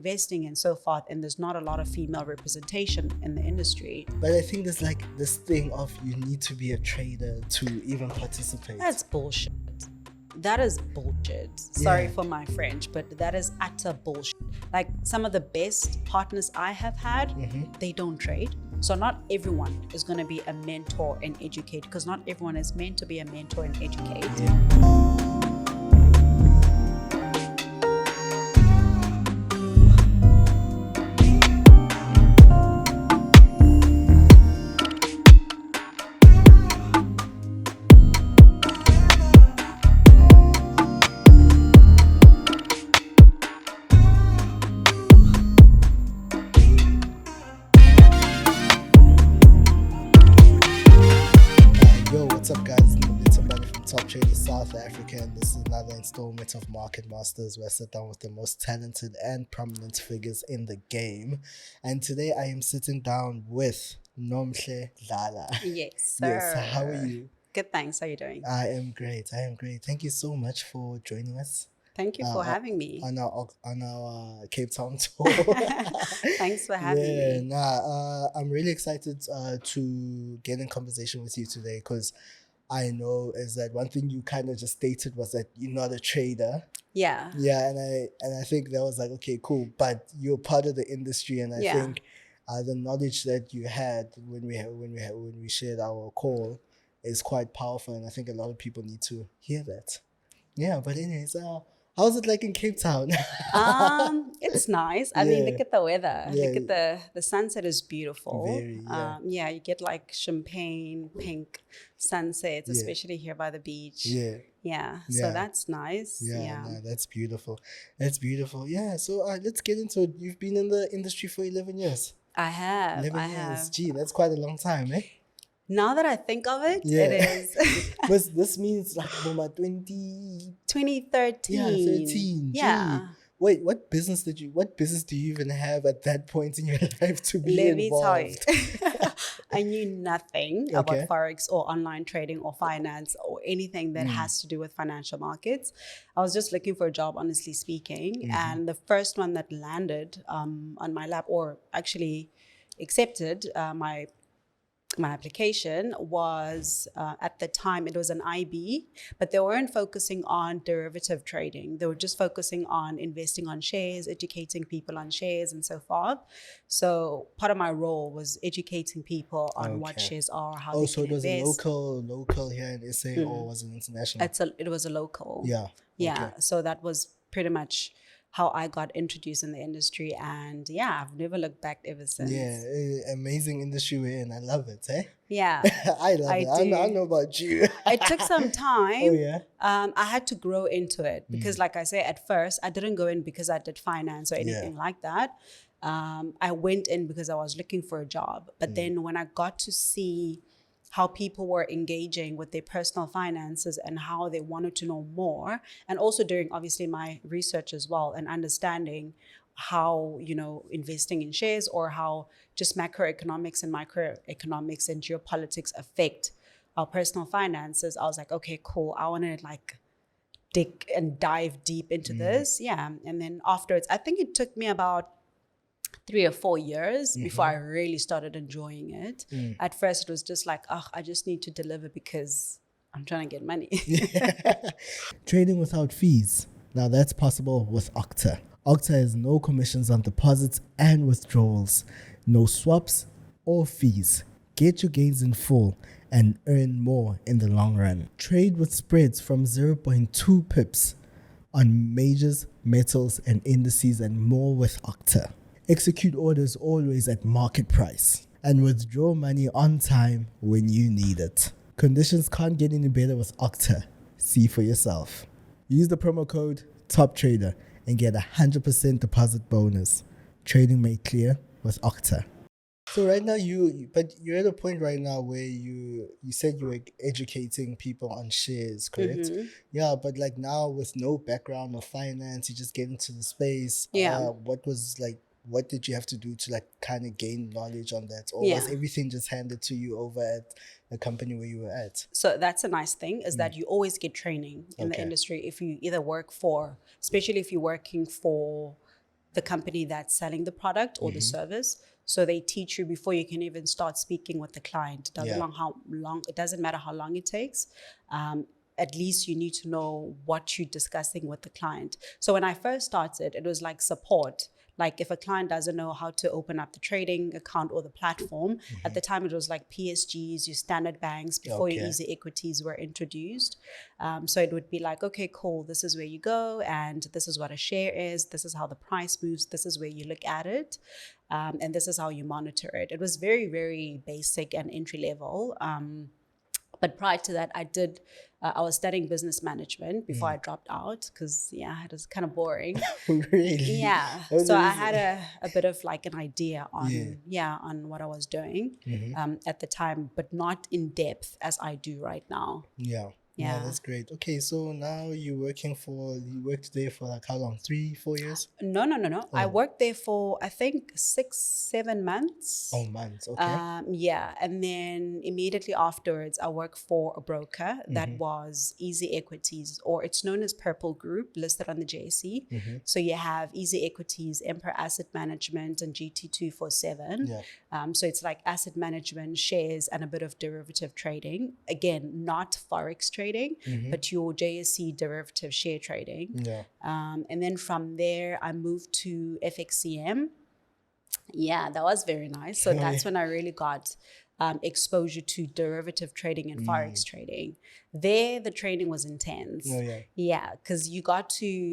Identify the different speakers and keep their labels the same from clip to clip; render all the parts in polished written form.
Speaker 1: investing and so forth, and there's not a lot of female representation in the industry.
Speaker 2: But I think there's like this thing of you need to be a trader to even participate.
Speaker 1: That's bullshit. That is bullshit. Sorry for my French, but that is utter bullshit. Like some of the best partners I have had, they don't trade. So not everyone is going to be a mentor and educate, because not everyone is meant to be a mentor and educate.
Speaker 2: What's up, guys? Nomhle Dlala from Top Trader South Africa, and this is another installment of Market Masters, where I sit down with the most talented and prominent figures in the game. And today I am sitting down with Nomhle Dlala.
Speaker 1: Yes, sir.
Speaker 2: Yes, how are you?
Speaker 1: Good, thanks. How are you doing?
Speaker 2: I am great. Thank you so much for joining us.
Speaker 1: Thank you for having me.
Speaker 2: On our Cape Town tour.
Speaker 1: Thanks for having me.
Speaker 2: I'm really excited to get in conversation with you today, because I know is that one thing you kind of just stated was that you're not a trader.
Speaker 1: Yeah.
Speaker 2: Yeah, and I think that was like, okay, cool, but you're part of the industry, and I think the knowledge that you had when we shared our call is quite powerful, and I think a lot of people need to hear that. Yeah, but anyways, how's it like in Cape Town?
Speaker 1: It's nice. I mean, look at the weather.
Speaker 2: Yeah.
Speaker 1: Look at the sunset is beautiful.
Speaker 2: Very,
Speaker 1: you get like champagne pink sunsets, especially here by the beach. Yeah. So that's nice.
Speaker 2: No, that's beautiful. Yeah. So let's get into it. You've been in the industry for 11 years.
Speaker 1: I have.
Speaker 2: 11 years. Gee, that's quite a long time, eh?
Speaker 1: Now that I think of it, it is.
Speaker 2: But this means like 2013.
Speaker 1: 2013. Yeah.
Speaker 2: Gee. Wait, what business do you even have at that point in your life to be involved?
Speaker 1: Let me tell you. I knew nothing about Forex or online trading or finance or anything that has to do with financial markets. I was just looking for a job, honestly speaking. And the first one that landed on my lap, or actually accepted my application, was at the time it was an IB, but they weren't focusing on derivative trading. They were just focusing on investing on shares, educating people on shares and so forth. So part of my role was educating people on what shares are, how they can invest.
Speaker 2: It was a local here in SA, or was it international?
Speaker 1: It was a local.
Speaker 2: Yeah.
Speaker 1: So that was pretty much how I got introduced in the industry, and I've never looked back ever since.
Speaker 2: Yeah, amazing industry we're in. I love it, eh?
Speaker 1: Yeah.
Speaker 2: I love it. I don't know about you.
Speaker 1: It took some time.
Speaker 2: Oh, yeah?
Speaker 1: I had to grow into it because, like I say, at first, I didn't go in because I did finance or anything like that. I went in because I was looking for a job. But then when I got to see how people were engaging with their personal finances and how they wanted to know more, and also during obviously my research as well, and understanding how, investing in shares or how just macroeconomics and microeconomics and geopolitics affect our personal finances, I was like, okay, cool. I want to like dig and dive deep into this. Yeah. And then afterwards, I think it took me about 3 or 4 years before I really started enjoying it. At first, it was just like, I just need to deliver because I'm trying to get money.
Speaker 2: Trading without fees. Now that's possible with Octa. Octa has no commissions on deposits and withdrawals, no swaps or fees. Get your gains in full and earn more in the long run. Trade with spreads from 0.2 pips on majors, metals, and indices, and more with Octa. Execute orders always at market price and withdraw money on time when you need it. Conditions can't get any better with Octa. See for yourself. Use the promo code TOPTRADER and get 100% deposit bonus. Trading made clear with Octa. So right now you're at a point right now where you said you were educating people on shares, correct? Yeah, but like now with no background of finance, you just get into the space. What did you have to do to like kind of gain knowledge on that? Or was everything just handed to you over at the company where you were at?
Speaker 1: So that's a nice thing, is that you always get training in the industry if you either work for, especially if you're working for the company that's selling the product or the service. So they teach you before you can even start speaking with the client. It doesn't matter how long it takes. At least you need to know what you're discussing with the client. So when I first started, it was like support. Like if a client doesn't know how to open up the trading account or the platform, at the time it was like PSGs, your standard banks before your easy equities were introduced. So it would be like, okay, cool, this is where you go and this is what a share is. This is how the price moves. This is where you look at it. And this is how you monitor it. It was very, very basic and entry level. But prior to that, I was studying business management before I dropped out because, it was kind of boring.
Speaker 2: Really?
Speaker 1: Yeah. So I had a bit of like an idea on what I was doing at the time, but not in depth as I do right now.
Speaker 2: Yeah.
Speaker 1: Yeah.
Speaker 2: No, that's great. Okay, so now you worked there for like how long? 3-4 years?
Speaker 1: No. Oh. I worked there for, I think, 6-7 months.
Speaker 2: Oh, months. Okay.
Speaker 1: Yeah. And then immediately afterwards, I worked for a broker that was Easy Equities, or it's known as Purple Group, listed on the JSE. So you have Easy Equities, Emperor Asset Management, and GT247.
Speaker 2: Yeah.
Speaker 1: So it's like asset management, shares, and a bit of derivative trading. Again, not Forex trading, but your JSE derivative share trading.
Speaker 2: Yeah.
Speaker 1: And then from there, I moved to FXCM. Yeah, that was very nice. So that's when I really got exposure to derivative trading and Forex trading. There, the trading was intense.
Speaker 2: Oh, yeah.
Speaker 1: Yeah, because you got to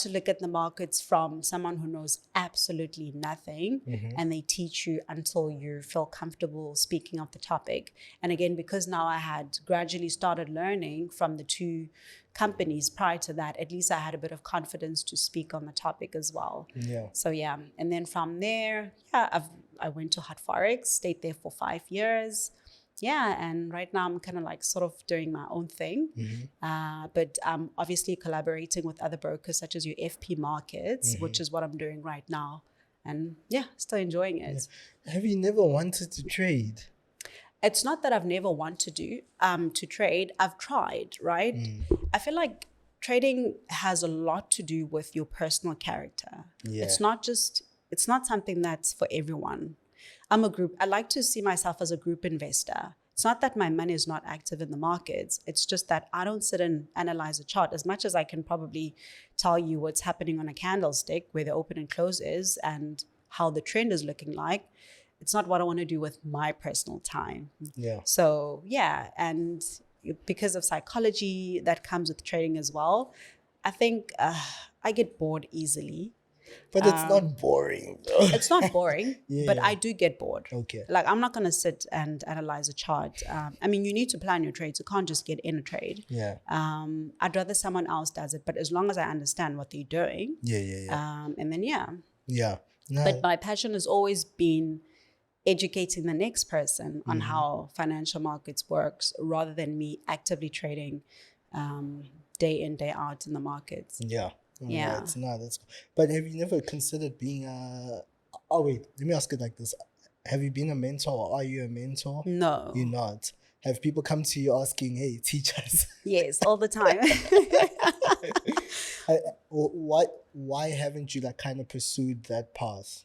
Speaker 1: look at the markets from someone who knows absolutely nothing, and they teach you until you feel comfortable speaking of the topic. And again, because now I had gradually started learning from the two companies prior to that, at least I had a bit of confidence to speak on the topic as well.
Speaker 2: Yeah.
Speaker 1: So yeah, and then from there, I went to Hot Forex, stayed there for 5 years. Yeah, and right now I'm kind of like sort of doing my own thing, but I'm obviously collaborating with other brokers such as your FP Markets, which is what I'm doing right now, and still enjoying it.
Speaker 2: Yeah. Have you never wanted to trade?
Speaker 1: It's not that I've never wanted to trade. I've tried, right? I feel like trading has a lot to do with your personal character.
Speaker 2: Yeah.
Speaker 1: It's not something that's for everyone. I like to see myself as a group investor. It's not that my money is not active in the markets. It's just that I don't sit and analyze a chart as much as I can probably tell you what's happening on a candlestick, where the open and close is and how the trend is looking like. It's not what I want to do with my personal time.
Speaker 2: Yeah.
Speaker 1: So, and because of psychology that comes with trading as well, I think I get bored easily.
Speaker 2: But it's not boring, though.
Speaker 1: It's not boring, but I do get bored.
Speaker 2: Okay.
Speaker 1: Like, I'm not going to sit and analyze a chart. I mean, you need to plan your trades. You can't just get in a trade.
Speaker 2: Yeah.
Speaker 1: I'd rather someone else does it, but as long as I understand what they're doing.
Speaker 2: Yeah.
Speaker 1: And then,
Speaker 2: Yeah. No.
Speaker 1: But my passion has always been educating the next person on how financial markets works, rather than me actively trading day in, day out in the markets.
Speaker 2: Yeah.
Speaker 1: Yeah.
Speaker 2: That's cool. But have you never considered being oh wait, let me ask it like this. Have you been a mentor, or are you a mentor?
Speaker 1: No.
Speaker 2: You're not. Have people come to you asking, hey, teach us?
Speaker 1: Yes, all the time.
Speaker 2: Why haven't you like kind of pursued that path?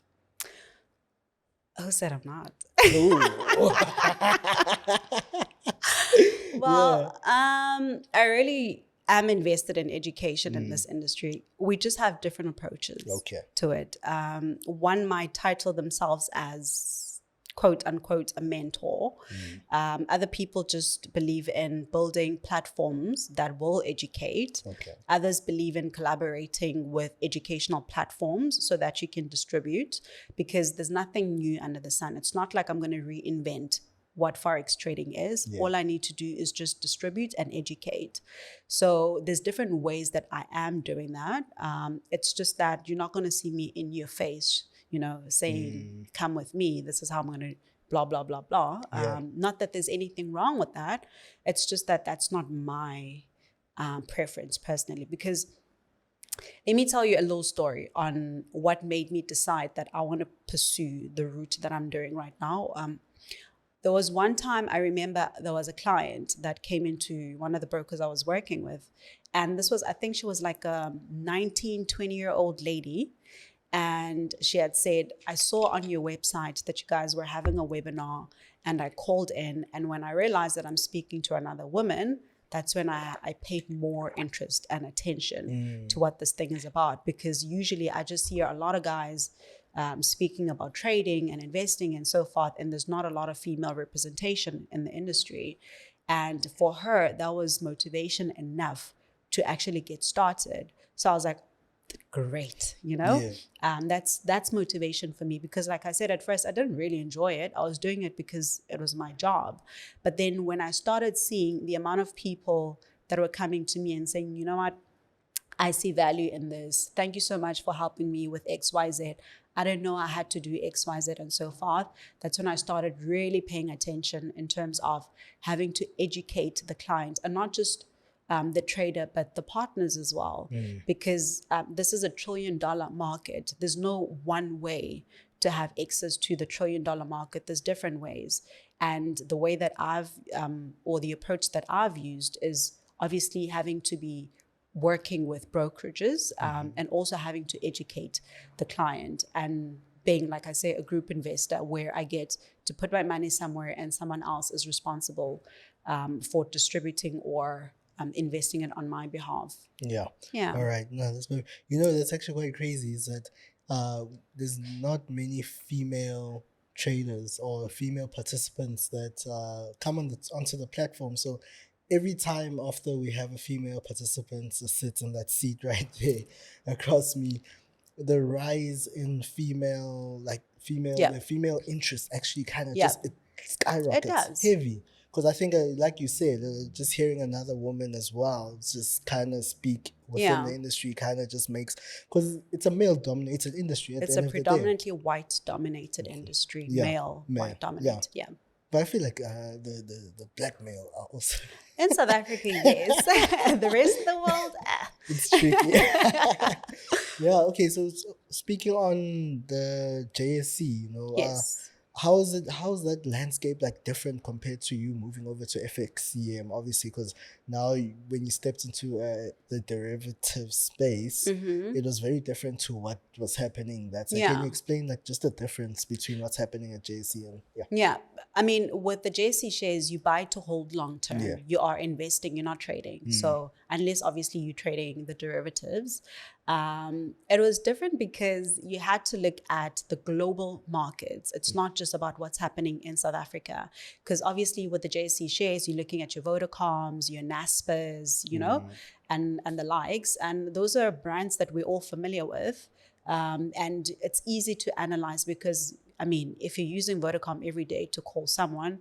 Speaker 1: Who said I'm not? Well, I really am invested in education in this industry. We just have different approaches to it. One might title themselves as quote unquote a mentor. Other people just believe in building platforms that will educate. Others believe in collaborating with educational platforms so that you can distribute, because there's nothing new under the sun. It's not like I'm going to reinvent what Forex trading is. All I need to do is just distribute and educate. So there's different ways that I am doing that. It's just that you're not going to see me in your face, saying, come with me. This is how I'm going to blah, blah, blah, blah. Not that there's anything wrong with that. It's just that that's not my preference personally. Because let me tell you a little story on what made me decide that I want to pursue the route that I'm doing right now. There was one time I remember there was a client that came into one of the brokers I was working with, And this was, I think she was like a 19, 20-year-old lady. And she had said, I saw on your website that you guys were having a webinar, and I called in. And when I realized that I'm speaking to another woman, that's when I paid more interest and attention to what this thing is about. Because usually I just hear a lot of guys speaking about trading and investing and so forth, and there's not a lot of female representation in the industry. And for her, that was motivation enough to actually get started. So I was like, great, that's motivation for me, because like I said, at first I didn't really enjoy it. I was doing it because it was my job. But then when I started seeing the amount of people that were coming to me and saying, you know what, I see value in this, thank you so much for helping me with XYZ, I didn't know I had to do XYZ and so forth, that's when I started really paying attention in terms of having to educate the client, and not just the trader, but the partners as well, because this is $1 trillion market. There's no one way to have access to the $1 trillion market. There's different ways. And the way that or the approach that I've used is obviously having to be working with brokerages and also having to educate the client, and being, like I say, a group investor where I get to put my money somewhere and someone else is responsible for distributing or investing it on my behalf.
Speaker 2: Yeah. All right. No, that's very, that's actually quite crazy, is that there's not many female traders or female participants that come onto the platform. So every time after we have a female participant sit in that seat right there across me, the rise in the female interest actually kind of just, it skyrockets. It does. Heavy. Because I think, like you said, just hearing another woman as well, just kind of speak within the industry, kind of just makes, because it's a male-dominated industry.
Speaker 1: It's a predominantly white-dominated industry, male white-dominated,
Speaker 2: But I feel like the black male are also...
Speaker 1: In South Africa, yes. The rest of the world,
Speaker 2: it's tricky. Yeah, okay, so speaking on the JSC,
Speaker 1: yes.
Speaker 2: How's that landscape like different compared to you moving over to FXCM? Obviously, because now when you stepped into the derivative space, it was very different to what was happening. Can you explain like just the difference between what's happening at JSC and
Speaker 1: Yeah, I mean, with the JSC shares, you buy to hold long term. Yeah. You are investing, you're not trading. So unless obviously you're trading the derivatives, it was different because you had to look at the global markets. It's not just about what's happening in South Africa, because obviously with the JSC shares, you're looking at your Vodacoms, your Naspas, and the likes, and those are brands that we're all familiar with, and it's easy to analyze because, I mean, if you're using Vodacom every day to call someone,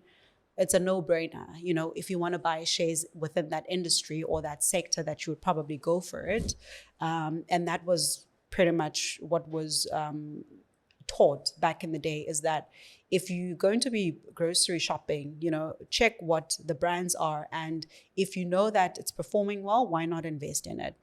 Speaker 1: it's a no-brainer. If you want to buy shares within that industry or that sector, that you would probably go for it. And that was pretty much what was taught back in the day, is that if you're going to be grocery shopping, check what the brands are. And if you know that it's performing well, why not invest in it?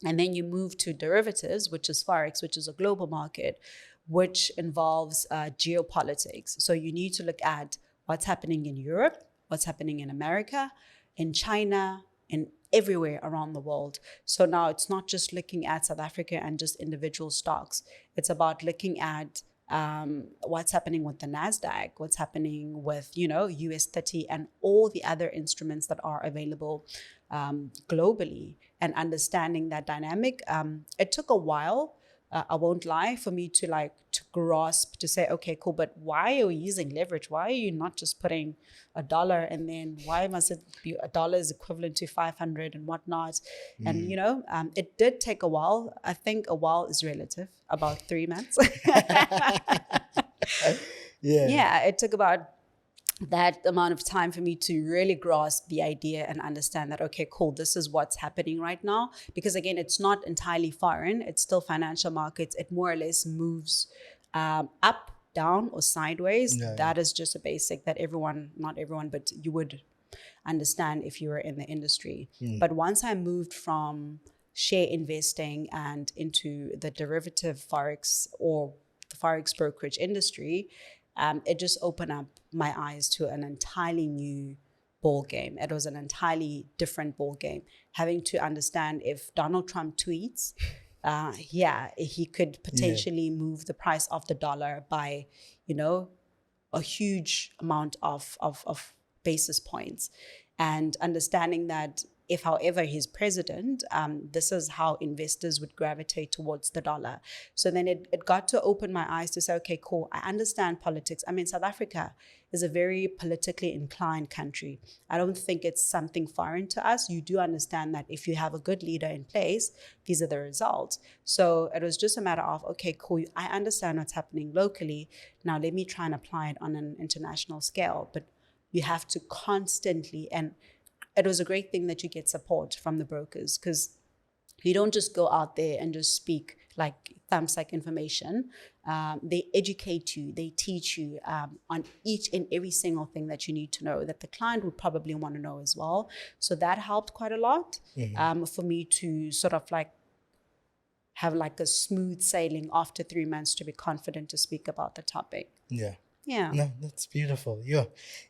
Speaker 1: And then you move to derivatives, which is Forex, which is a global market, which involves geopolitics. So you need to look at what's happening in Europe, what's happening in America, in China, in everywhere around the world. So now it's not just looking at South Africa and just individual stocks. It's about looking at what's happening with the NASDAQ, what's happening with, US 30 and all the other instruments that are available globally, and understanding that dynamic. It took a while, I won't lie, for me to grasp, to say, okay, cool, but why are we using leverage? Why are you not just putting $1, and then why must it be $1 is equivalent to 500 and whatnot? And, it did take a while. I think a while is relative, about 3 months. Yeah, it took about that amount of time for me to really grasp the idea and understand that, okay, cool, this is what's happening right now. Because again, it's not entirely foreign. It's still financial markets. It more or less moves up, down, or sideways. That is just a basic that not everyone, but you would understand if you were in the industry. But once I moved from share investing and into the derivative Forex or the Forex brokerage industry, it just opened up my eyes to an entirely new ball game. It was an entirely different ball game. Having to understand if Donald Trump tweets, he could potentially move the price of the dollar by, a huge amount of basis points, and understanding that if, however, he's president, this is how investors would gravitate towards the dollar. So then it got to open my eyes to say, okay, cool, I understand politics. I mean, South Africa is a very politically inclined country. I don't think it's something foreign to us. You do understand that if you have a good leader in place, these are the results. So it was just a matter of, okay, cool, I understand what's happening locally. Now let me try and apply it on an international scale. But you have to constantly, and it was a great thing that you get support from the brokers, because you don't just go out there and just speak like thumbs-like information. They educate you, they teach you on each and every single thing that you need to know, that the client would probably want to know as well. So that helped quite a lot for me to sort of like have like a smooth sailing after 3 months to be confident to speak about the topic. Yeah.
Speaker 2: No, that's beautiful.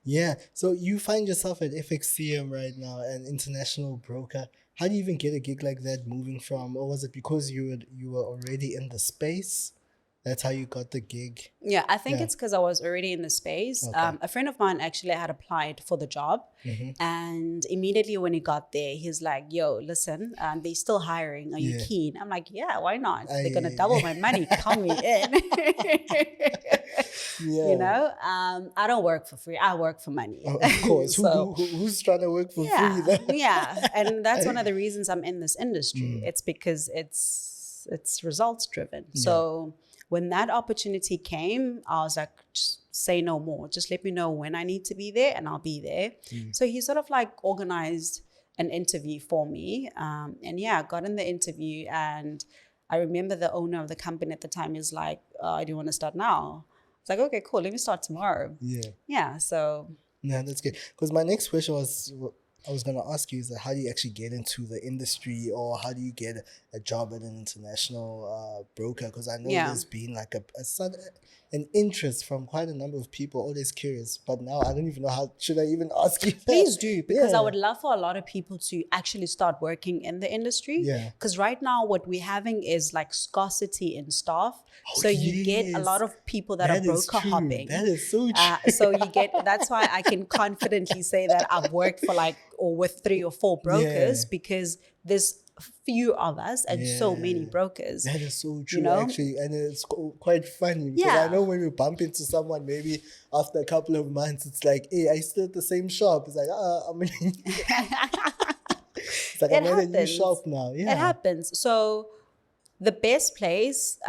Speaker 2: Yeah. So you find yourself at FXCM right now, an international broker. How do you even get a gig like that moving from, or was it because you were already in the space? That's how you got the gig?
Speaker 1: Yeah, I think it's because I was already in the space. Okay. A friend of mine actually had applied for the job. And immediately when he got there, he's like, yo, listen, they're still hiring. Are you keen? I'm like, yeah, why not? They're going to double my money. Count me in. I don't work for free. I work for money.
Speaker 2: Of course. So, who's trying to work for free then?
Speaker 1: Yeah. And that's one of the reasons I'm in this industry. It's because it's results driven. So when that opportunity came, I was like, just say no more. Just let me know when I need to be there and I'll be there. So he sort of like organized an interview for me. I got in the interview, and I remember the owner of the company at the time is like, do you want to start now? It's like, okay, cool. Let me start tomorrow. Yeah. So.
Speaker 2: Yeah, that's good. Because my next question I was going to ask you is that how do you actually get into the industry, or how do you get a job at an international broker? Because I know there's been like an interest from quite a number of people, always curious. But now I don't even know how, should I even ask you that?
Speaker 1: Please do, because I would love for a lot of people to actually start working in the industry. Because right now what we're having is like scarcity in staff. So you get a lot of people that are broker hopping.
Speaker 2: That is so true.
Speaker 1: So you get, that's why I can confidently say that I've worked for or with 3 or 4 brokers, because there's few of us and so many brokers.
Speaker 2: That is so true, actually. And it's quite funny, because I know when we bump into someone, maybe after a couple of months, it's like, hey, I still at the same shop. It's like, I'm at a new shop now. Yeah.
Speaker 1: It happens. So the best place,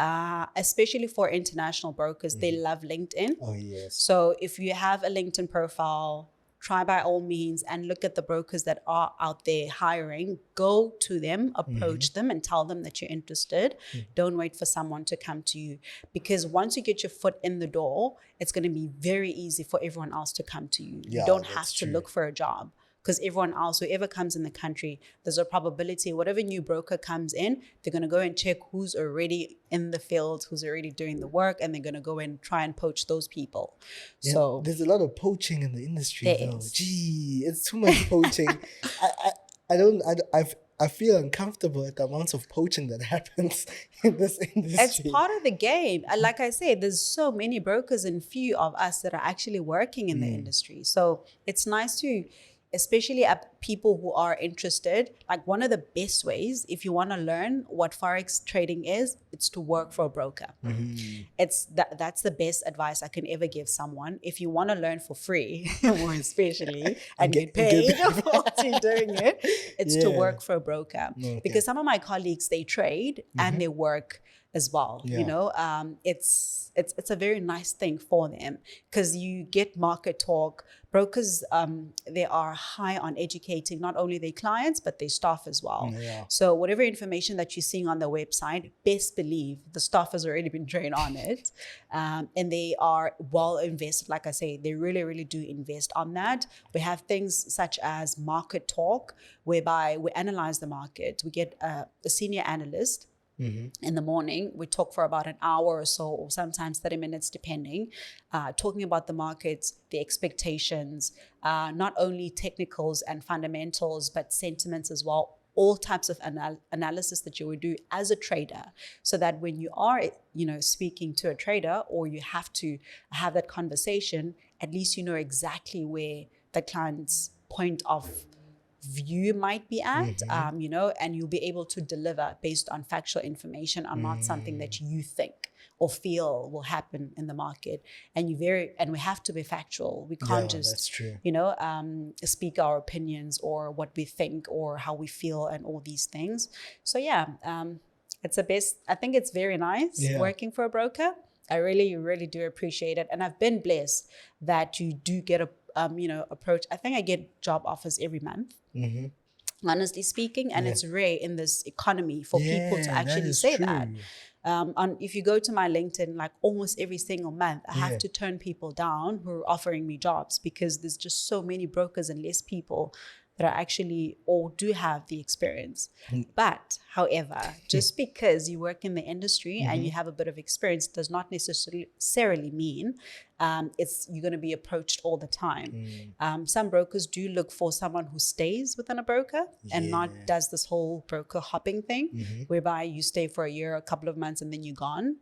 Speaker 1: especially for international brokers, they love LinkedIn.
Speaker 2: Oh, yes.
Speaker 1: So if you have a LinkedIn profile, try by all means and look at the brokers that are out there hiring. Go to them, approach them, and tell them that you're interested. Don't wait for someone to come to you, because once you get your foot in the door, it's going to be very easy for everyone else to come to you. You don't have to look for a job, because everyone else, whoever comes in the country, there's a probability whatever new broker comes in, they're going to go and check who's already in the field, who's already doing the work, and they're going to go and try and poach those people.
Speaker 2: Yeah,
Speaker 1: so
Speaker 2: there's a lot of poaching in the industry, though. Gee, it's too much poaching. I feel uncomfortable at the amounts of poaching that happens in this industry.
Speaker 1: It's part of the game. Like I said, there's so many brokers and few of us that are actually working in the industry. So it's nice to, especially at people who are interested, like one of the best ways, if you want to learn what Forex trading is, it's to work for a broker. That's the best advice I can ever give someone. If you want to learn for free, more especially, and get paid for doing it, it's to work for a broker. Okay. Because some of my colleagues, they trade and they work as well. It's a very nice thing for them, because you get market talk. Brokers, they are high on educating not only their clients but their staff as well. So whatever information that you're seeing on the website, best believe the staff has already been trained on it, and they are well invested. Like I say, they really, really do invest on that. We have things such as market talk, whereby we analyze the market. We get a senior analyst in the morning. We talk for about an hour or so, or sometimes 30 minutes, depending, talking about the markets, the expectations, not only technicals and fundamentals, but sentiments as well. All types of analysis that you would do as a trader, so that when you are, speaking to a trader, or you have to have that conversation, at least you know exactly where the client's point of view might be at, and you'll be able to deliver based on factual information, and not something that you think or feel will happen in the market. And we have to be factual. We can't just, speak our opinions or what we think or how we feel and all these things. So I think it's very nice working for a broker. I really, really do appreciate it. And I've been blessed that you do get approach. I think I get job offers every month. Honestly speaking, and it's rare in this economy for people to actually say that. If you go to my LinkedIn, like almost every single month, I have to turn people down who are offering me jobs, because there's just so many brokers and less people that are actually, or do have the experience. But however, just because you work in the industry and you have a bit of experience does not necessarily mean you're going to be approached all the time. Some brokers do look for someone who stays within a broker and not does this whole broker hopping thing, whereby you stay for a year, a couple of months, and then you're gone.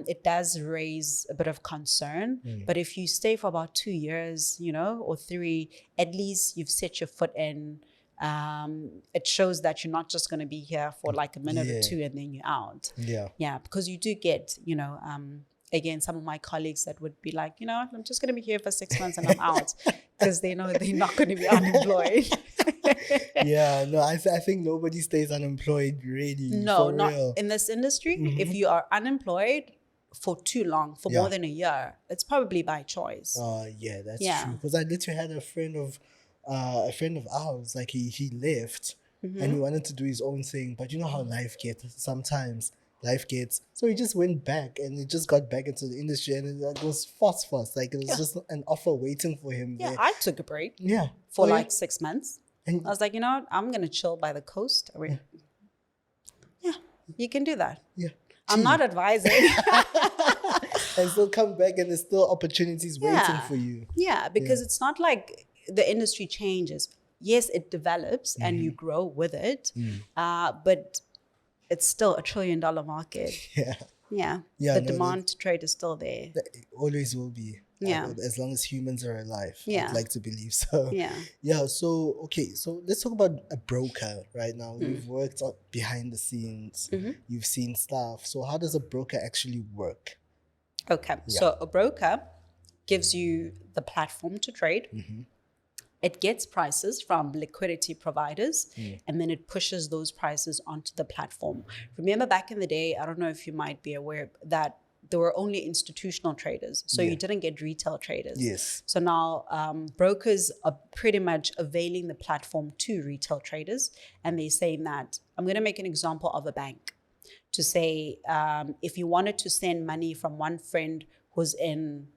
Speaker 1: It does raise a bit of concern. But if you stay for about 2 years, or 3, at least you've set your foot in. It shows that you're not just going to be here for like a minute or 2 and then you're out. Because you do get, again, some of my colleagues that would be like, I'm just going to be here for 6 months and I'm out, because they know they're not going to be unemployed.
Speaker 2: I think nobody stays unemployed, really.
Speaker 1: No, not in this industry. If you are unemployed for too long, for more than a year, it's probably by choice.
Speaker 2: That's true. Because I literally had a friend of ours, like he left and he wanted to do his own thing, but you know how life gets sometimes. So he just went back, and he just got back into the industry, and it was fast. Like, it was just an offer waiting for him there.
Speaker 1: I took a break for 6 months. And I was like, I'm going to chill by the coast. You can do that. I'm not advising.
Speaker 2: And still come back, and there's still opportunities waiting for you.
Speaker 1: Because it's not like the industry changes. Yes, it develops and you grow with it, but it's still $1 trillion market. The demand to trade is still there.
Speaker 2: It always will be. As long as humans are alive. I'd like to believe so. So let's talk about a broker right now. You've worked behind the scenes. You've seen stuff. So how does a broker actually work?
Speaker 1: So a broker gives you the platform to trade. It gets prices from liquidity providers, and then it pushes those prices onto the platform. Remember back in the day, I don't know if you might be aware that there were only institutional traders. So you didn't get retail traders. So now brokers are pretty much availing the platform to retail traders. And they're saying that, I'm going to make an example of a bank, to say, if you wanted to send money from one friend who's in,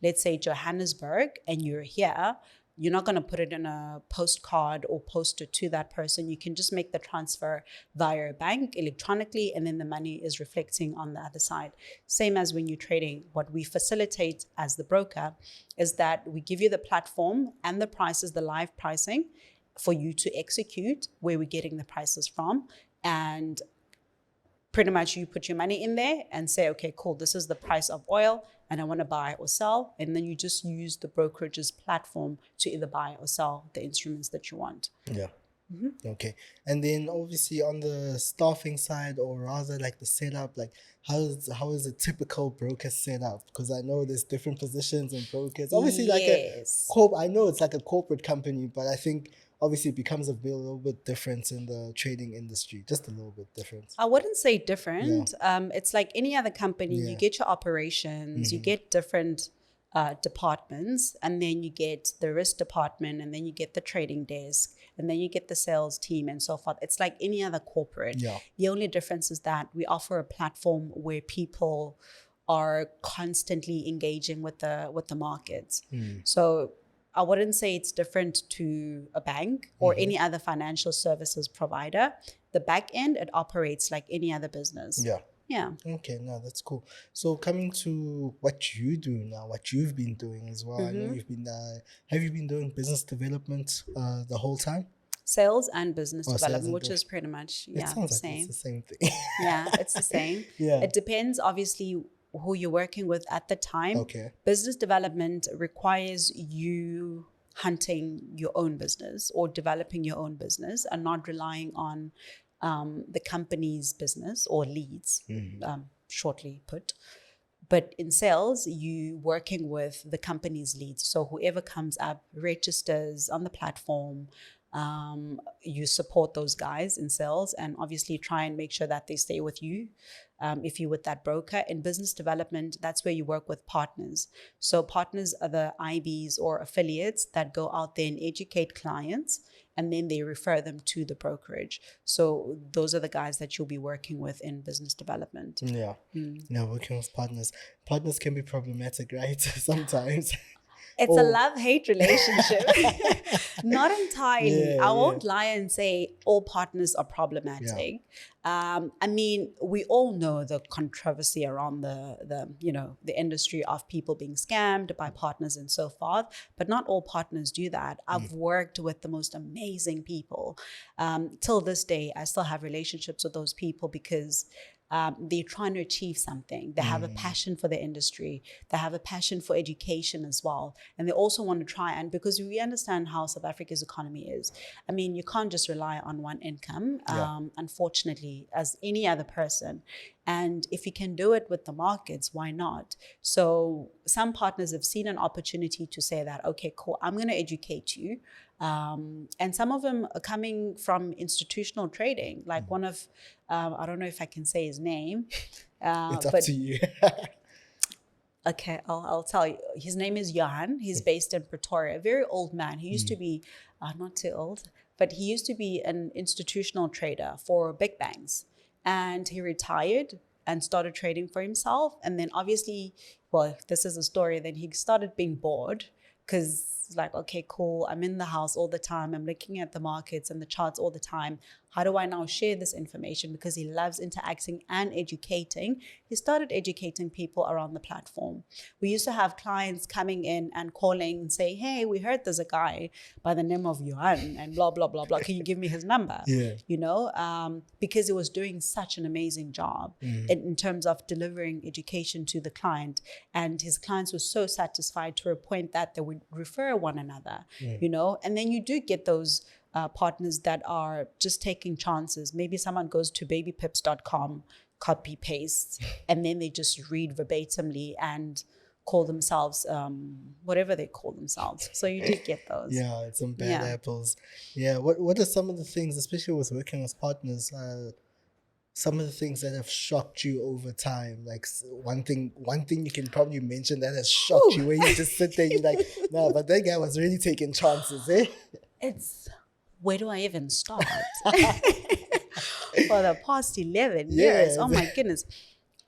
Speaker 1: let's say, Johannesburg, and you're here, you're not going to put it in a postcard or post it to that person. You can just make the transfer via a bank electronically, and then the money is reflecting on the other side. Same as when you're trading. What we facilitate as the broker is that we give you the platform and the prices, the live pricing, for you to execute where we're getting the prices from. And pretty much you put your money in there and say, okay, cool, this is the price of oil, and I want to buy or sell. And then you just use the brokerage's platform to either buy or sell the instruments that you want.
Speaker 2: Okay. And then obviously on the staffing side, or rather like the setup, like how is a typical broker set up? Because I know there's different positions in brokers. Obviously I know it's like a corporate company, but I think obviously it becomes a little bit different in the trading industry, just a little bit different.
Speaker 1: I wouldn't say different. It's like any other company. You get your operations, you get different departments, and then you get the risk department, and then you get the trading desk, and then you get the sales team, and so forth. It's like any other corporate. The only difference is that we offer a platform where people are constantly engaging with the markets. So I wouldn't say it's different to a bank or any other financial services provider. The back end, it operates like any other business. Yeah.
Speaker 2: Okay, no, that's cool. So coming to what you do now, what you've been doing as well. I know you've been. Have you been doing business development the whole time?
Speaker 1: Sales and business development,
Speaker 2: and
Speaker 1: which is pretty much
Speaker 2: It sounds like
Speaker 1: same.
Speaker 2: it's the same thing.
Speaker 1: Yeah, it's the same.
Speaker 2: Yeah.
Speaker 1: It depends, obviously, who you're working with at the time.
Speaker 2: Okay.
Speaker 1: Business development requires you hunting your own business or developing your own business and not relying on the company's business or leads, shortly put. But in sales, you working with the company's leads. So whoever comes up, registers on the platform, you support those guys in sales and obviously try and make sure that they stay with you. If you're with that broker. In business development, that's where you work with partners. So partners are the IBs or affiliates that go out there and educate clients, and then they refer them to the brokerage. So those are the guys that you'll be working with in business development.
Speaker 2: Yeah. Yeah, working with partners. Partners can be problematic, right? Sometimes.
Speaker 1: It's a love-hate relationship. Not entirely.
Speaker 2: Yeah,
Speaker 1: I won't lie and say all partners are problematic. I mean, we all know the controversy around the industry of people being scammed by partners and so forth, but not all partners do that. I've worked with the most amazing people. Till this day, I still have relationships with those people because they're trying to achieve something. They have a passion for the industry. They have a passion for education as well. And they also want to try, and because we understand how South Africa's economy is, I mean, you can't just rely on one income, unfortunately, as any other person. And if you can do it with the markets, why not? So some partners have seen an opportunity to say that, okay, cool, I'm going to educate you. And some of them are coming from institutional trading, like one of, I don't know if I can say his name.
Speaker 2: It's up to you.
Speaker 1: Okay, I'll tell you. His name is Johan. He's based in Pretoria, a very old man. He used to be, not too old, but he used to be an institutional trader for big banks. And he retired and started trading for himself. And then obviously, well, this is a story, then he started being bored because like, okay, cool, I'm in the house all the time. I'm looking at the markets and the charts all the time. How do I now share this information? Because he loves interacting and educating. He started educating people around the platform. We used to have clients coming in and calling and say, hey, we heard there's a guy by the name of Johan and blah, blah, blah, blah. Can you give me his number?
Speaker 2: Yeah.
Speaker 1: You know, because he was doing such an amazing job in terms of delivering education to the client. And his clients were so satisfied to a point that they would refer one another, you know, and then you do get those partners that are just taking chances. Maybe someone goes to babypips.com, copy paste, and then they just read verbatimly and call themselves whatever they call themselves. So you do get those.
Speaker 2: Yeah, it's some bad apples. Yeah, what are some of the things, especially with working with partners, some of the things that have shocked you over time? Like one thing you can probably mention that has shocked you, where you just sit there, you're like, no, but that guy was really taking chances, eh?
Speaker 1: It's, where do I even start? For the past 11 years, oh my goodness.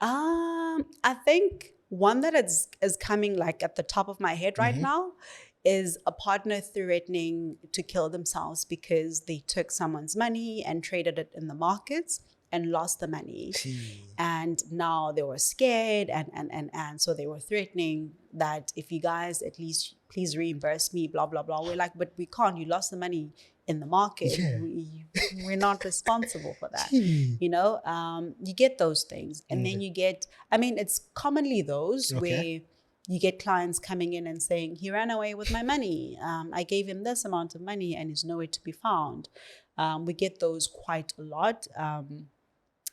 Speaker 1: I think one that is coming like at the top of my head right now is a partner threatening to kill themselves because they took someone's money and traded it in the markets and lost the money. And now they were scared and so they were threatening that if you guys at least please reimburse me, blah, blah, blah. We're like, but we can't. You lost the money in the market.
Speaker 2: Yeah.
Speaker 1: We're not responsible for that. You know, you get those things. And then you get, I mean, it's commonly those where you get clients coming in and saying, he ran away with my money. I gave him this amount of money and he's nowhere to be found. We get those quite a lot.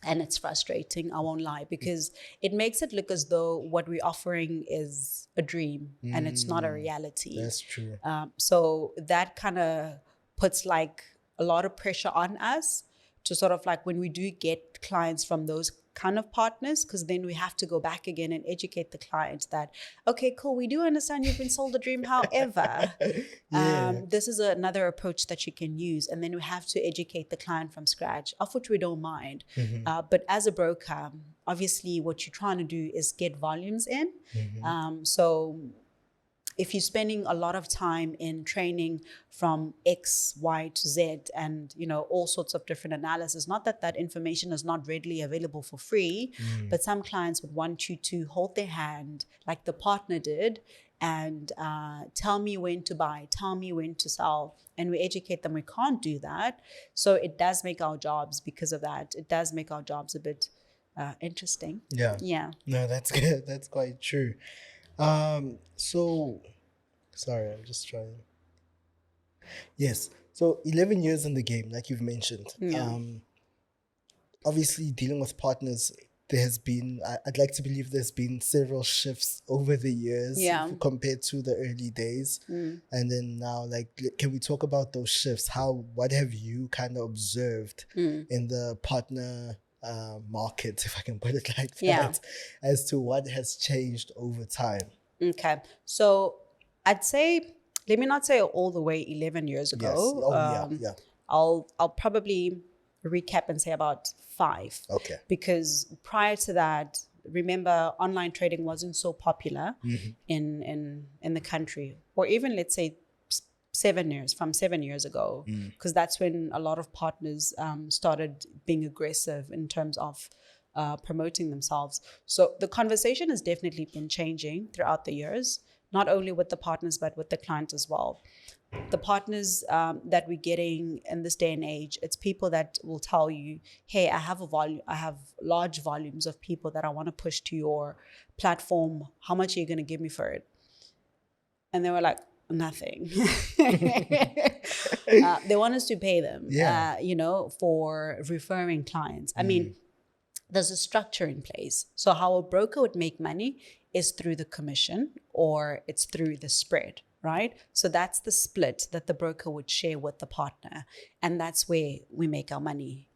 Speaker 1: And it's frustrating, I won't lie, because it makes it look as though what we're offering is a dream and it's not a reality.
Speaker 2: That's true.
Speaker 1: So that kind of puts like a lot of pressure on us to sort of like when we do get clients from those kind of partners, because then we have to go back again and educate the client that, okay, cool, we do understand you've been sold a dream. However, this is another approach that you can use. And then we have to educate the client from scratch, of which we don't mind. But as a broker, obviously what you're trying to do is get volumes in. So if you're spending a lot of time in training from X, Y to Z and, all sorts of different analysis, not that that information is not readily available for free, but some clients would want you to hold their hand like the partner did and tell me when to buy, tell me when to sell, and we educate them. We can't do that. So it does make our jobs, because of that, it does make our jobs a bit interesting. Yeah.
Speaker 2: No, that's good. That's quite true. So, sorry, I'm just trying. Yes. So 11 years in the game, like you've mentioned.
Speaker 1: Yeah.
Speaker 2: Obviously dealing with partners, there has been, I'd like to believe there's been several shifts over the years compared to the early days. And then now, like, can we talk about those shifts? What have you kind of observed in the partner market, if I can put it like that, as to what has changed over time?
Speaker 1: Okay. So I'd say, let me not say all the way 11 years ago.
Speaker 2: Yes.
Speaker 1: I'll probably recap and say about 5.
Speaker 2: Okay.
Speaker 1: Because prior to that, remember, online trading wasn't so popular in the country, or even let's say 7 years ago, because that's when a lot of partners started being aggressive in terms of promoting themselves. So the conversation has definitely been changing throughout the years, not only with the partners, but with the client as well. The partners that we're getting in this day and age, it's people that will tell you, hey, I have large volumes of people that I want to push to your platform. How much are you going to give me for it? And they were like, nothing. They want us to pay them, for referring clients. I mean, there's a structure in place. So how a broker would make money is through the commission, or it's through the spread, right? So that's the split that the broker would share with the partner. And that's where we make our money,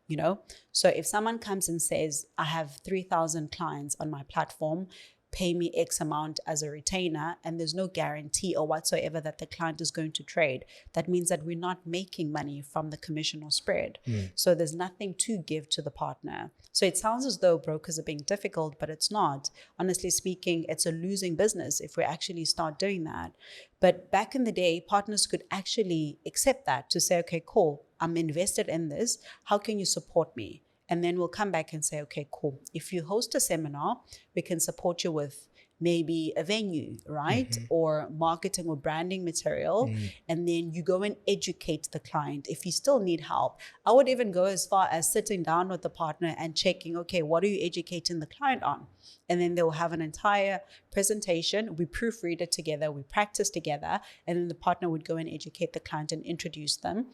Speaker 1: So if someone comes and says, I have 3,000 clients on my platform, pay me X amount as a retainer, and there's no guarantee or whatsoever that the client is going to trade, that means that we're not making money from the commission or spread. So there's nothing to give to the partner. So it sounds as though brokers are being difficult, but it's not. Honestly speaking, it's a losing business if we actually start doing that. But back in the day, partners could actually accept that, to say, okay, cool, I'm invested in this. How can you support me? And then we'll come back and say, okay, cool. If you host a seminar, we can support you with maybe a venue, right? Or marketing or branding material. And then you go and educate the client. If you still need help, I would even go as far as sitting down with the partner and checking, okay, what are you educating the client on? And then they'll have an entire presentation. We proofread it together. We practice together. And then the partner would go and educate the client and introduce them.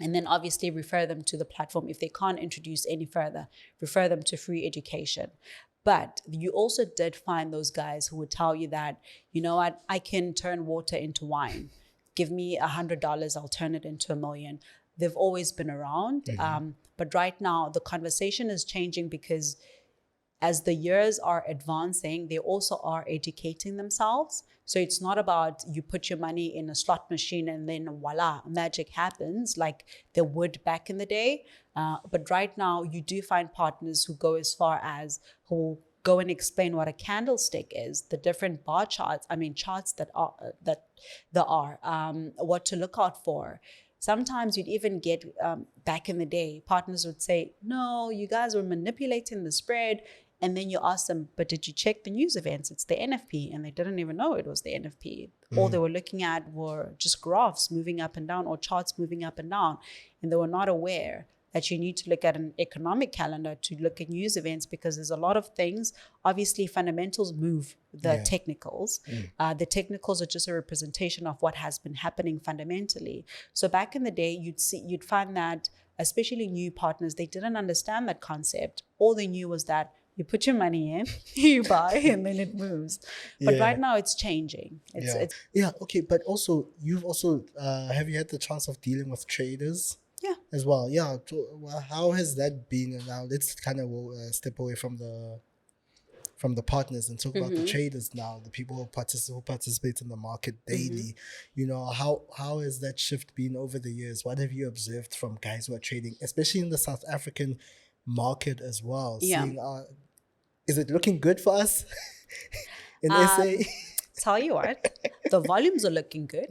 Speaker 1: And then obviously refer them to the platform. If they can't introduce any further, refer them to free education. But you also did find those guys who would tell you that, you know what, I can turn water into wine. Give me $100, I'll turn it into $1 million. They've always been around. But right now, the conversation is changing, because as the years are advancing, they also are educating themselves. So it's not about you put your money in a slot machine and then voila, magic happens like there would back in the day. But right now, you do find partners who go as far as who go and explain what a candlestick is, the different bar charts, charts that there are, what to look out for. Sometimes you'd even get, back in the day, partners would say, no, you guys were manipulating the spread. And then you ask them, but did you check the news events? It's the NFP. And they didn't even know it was the NFP. All they were looking at were just graphs moving up and down, or charts moving up and down. And they were not aware that you need to look at an economic calendar to look at news events, because there's a lot of things. Obviously, fundamentals move the technicals. The technicals are just a representation of what has been happening fundamentally. So back in the day, you'd find that, especially new partners, they didn't understand that concept. All they knew was that you put your money in, you buy, and then it moves. But right now, it's changing.
Speaker 2: Okay. But also, you've also have you had the chance of dealing with traders? As well. How has that been? And now let's kind of step away from the partners and talk about the traders now, the people who participate in the market daily. How has that shift been over the years? What have you observed from guys who are trading, especially in the South African market as well? Seeing, is it looking good for us in SA?
Speaker 1: tell you what, the volumes are looking good.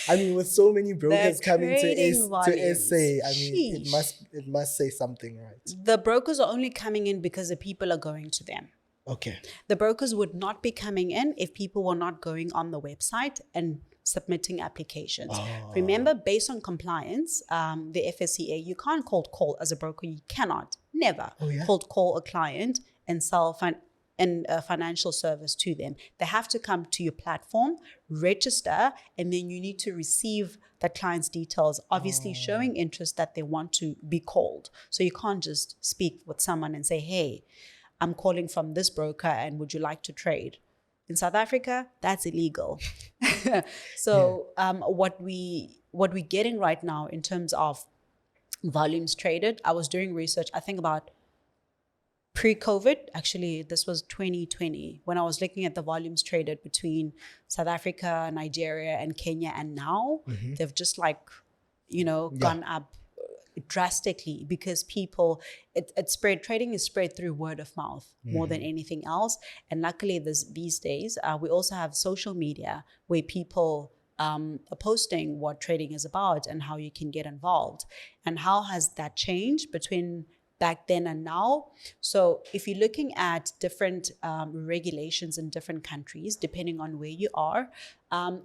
Speaker 2: I mean, with so many brokers coming to SA, I mean,
Speaker 1: sheesh.
Speaker 2: it must say something, right?
Speaker 1: The brokers are only coming in because the people are going to them.
Speaker 2: Okay.
Speaker 1: The brokers would not be coming in if people were not going on the website and submitting applications.
Speaker 2: Oh.
Speaker 1: Remember, based on compliance, the FSCA, you can't cold call as a broker. You cannot, never cold call a client and sell a financial service to them. They have to come to your platform, register, and then you need to receive that client's details, obviously showing interest that they want to be called. So you can't just speak with someone and say, hey, I'm calling from this broker and would you like to trade? In South Africa, that's illegal. So what we're getting right now in terms of volumes traded, I was doing research, I think about pre-COVID, actually, this was 2020, when I was looking at the volumes traded between South Africa, Nigeria, and Kenya, and now they've just gone up drastically because people, trading is spread through word of mouth more than anything else. And luckily these days, we also have social media where people are posting what trading is about and how you can get involved. And how has that changed between back then and now? So if you're looking at different regulations in different countries, depending on where you are,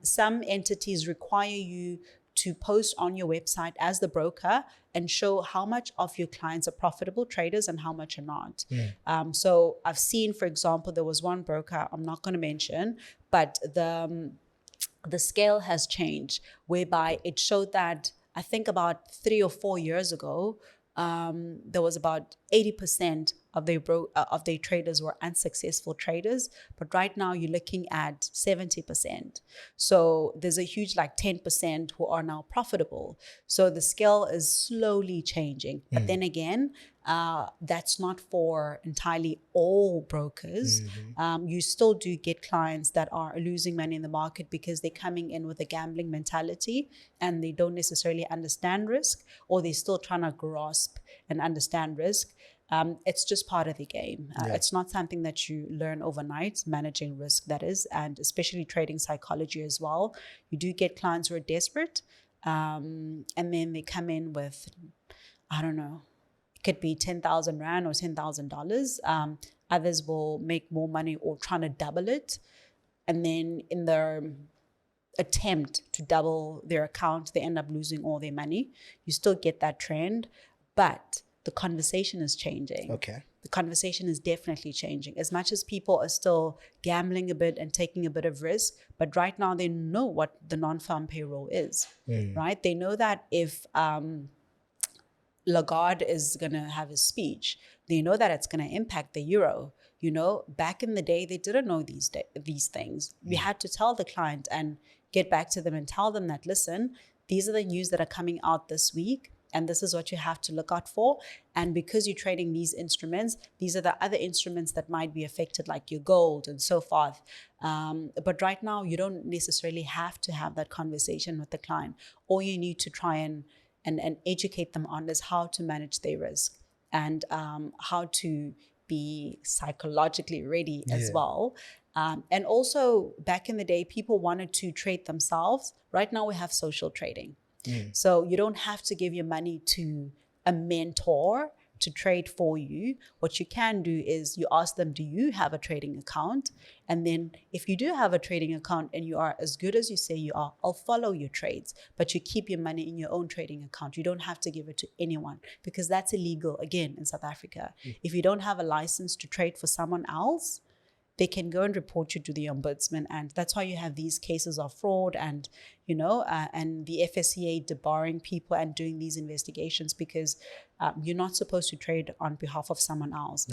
Speaker 1: some entities require you to post on your website as the broker and show how much of your clients are profitable traders and how much are not. So I've seen, for example, there was one broker I'm not going to mention, but the scale has changed, whereby it showed that I think about 3 or 4 years ago, there was about 80% of their traders were unsuccessful traders, but right now you're looking at 70%. So there's a huge 10% who are now profitable. So the scale is slowly changing. But then again, that's not for entirely all brokers. You still do get clients that are losing money in the market because they're coming in with a gambling mentality and they don't necessarily understand risk, or they're still trying to grasp and understand risk. It's just part of the game. It's not something that you learn overnight, managing risk, that is, and especially trading psychology as well. You do get clients who are desperate, and then they come in with, I don't know, it could be 10,000 Rand or $10,000. Others will make more money or trying to double it. And then in their attempt to double their account, they end up losing all their money. You still get that trend, but the conversation is changing.
Speaker 2: Okay.
Speaker 1: The conversation is definitely changing. As much as people are still gambling a bit and taking a bit of risk, but right now they know what the non-farm payroll is, right? They know that if Lagarde is going to have his speech, they know that it's going to impact the euro. Back in the day, they didn't know these things. We had to tell the client and get back to them and tell them that, listen, these are the news that are coming out this week, and this is what you have to look out for. And because you're trading these instruments, these are the other instruments that might be affected, like your gold and so forth. But right now, you don't necessarily have to have that conversation with the client. All you need to try and educate them on is how to manage their risk and how to be psychologically ready as well. And also, back in the day, people wanted to trade themselves. Right now, we have social trading. So you don't have to give your money to a mentor to trade for you. What you can do is you ask them, do you have a trading account? And then if you do have a trading account and you are as good as you say you are, I'll follow your trades, but you keep your money in your own trading account. You don't have to give it to anyone because that's illegal, again, in South Africa. If you don't have a license to trade for someone else, they can go and report you to the ombudsman, and that's why you have these cases of fraud and and the FSCA debarring people and doing these investigations because you're not supposed to trade on behalf of someone else.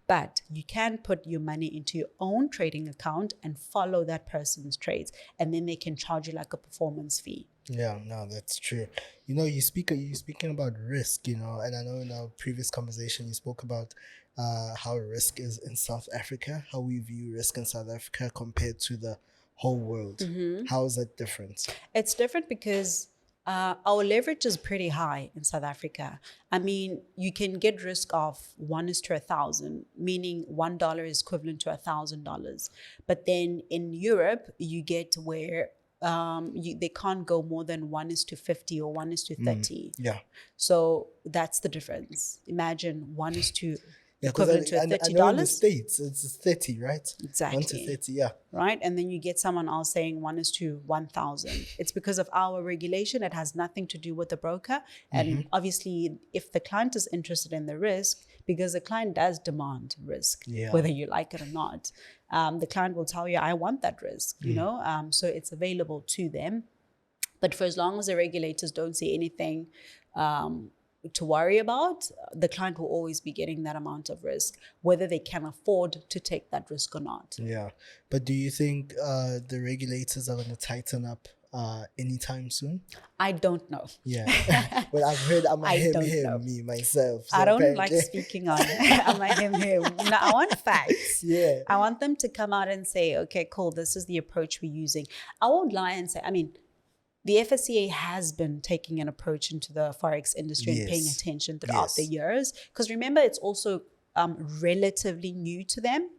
Speaker 1: But you can put your money into your own trading account and follow that person's trades, and then they can charge you like a performance fee.
Speaker 2: Yeah, no, that's true. You're speaking about risk, and I know in our previous conversation you spoke about how risk is in South Africa, how we view risk in South Africa compared to the whole world. How is that different?
Speaker 1: It's different because Our leverage is pretty high in South Africa. I mean, you can get risk of 1:1,000, meaning $1 is equivalent to $1,000. But then in Europe, you get where they can't go more than 1:50 or 1:30.
Speaker 2: Yeah.
Speaker 1: So that's the difference. Imagine 1:1
Speaker 2: Yeah,
Speaker 1: equivalent to
Speaker 2: I know in the
Speaker 1: $30.
Speaker 2: States, it's 30, right?
Speaker 1: Exactly.
Speaker 2: 1:30, yeah.
Speaker 1: Right? And then you get someone else saying 1:1,000. It's because of our regulation. It has nothing to do with the broker. And obviously, if the client is interested in the risk, because the client does demand risk, whether you like it or not, the client will tell you, I want that risk, you know? So it's available to them. But for as long as the regulators don't see anything to worry about, the client will always be getting that amount of risk, whether they can afford to take that risk or not.
Speaker 2: Yeah. But do you think the regulators are going to tighten up anytime soon?
Speaker 1: I don't know.
Speaker 2: Yeah. Well, I've heard I'm a me myself. So
Speaker 1: I don't
Speaker 2: apparently...
Speaker 1: like speaking on I'm a him. No, I want facts.
Speaker 2: Yeah.
Speaker 1: I want them to come out and say, okay, cool, this is the approach we're using. I won't lie and say, I mean, the FSCA has been taking an approach into the Forex industry and paying attention throughout the years. Because remember, it's also relatively new to them.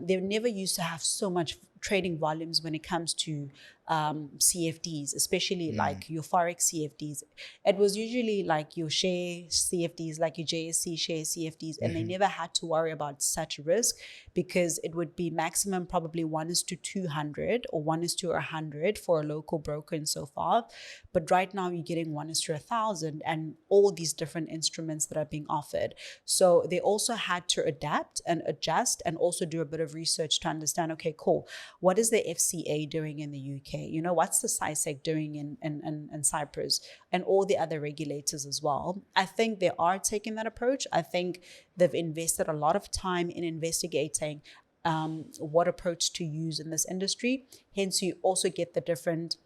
Speaker 1: They've never used to have so much trading volumes when it comes to CFDs, especially like your Forex CFDs. It was usually like your share CFDs, like your JSC share CFDs, and they never had to worry about such risk because it would be maximum probably 1:200 or 1:100 for a local broker and so forth. But right now you're getting 1:1,000 and all these different instruments that are being offered. So they also had to adapt and adjust and also do a bit of research to understand, okay, cool, what is the FCA doing in the UK? You know, what's the SISEC doing in Cyprus and all the other regulators as well? I think they are taking that approach. I think they've invested a lot of time in investigating what approach to use in this industry. Hence, you also get the different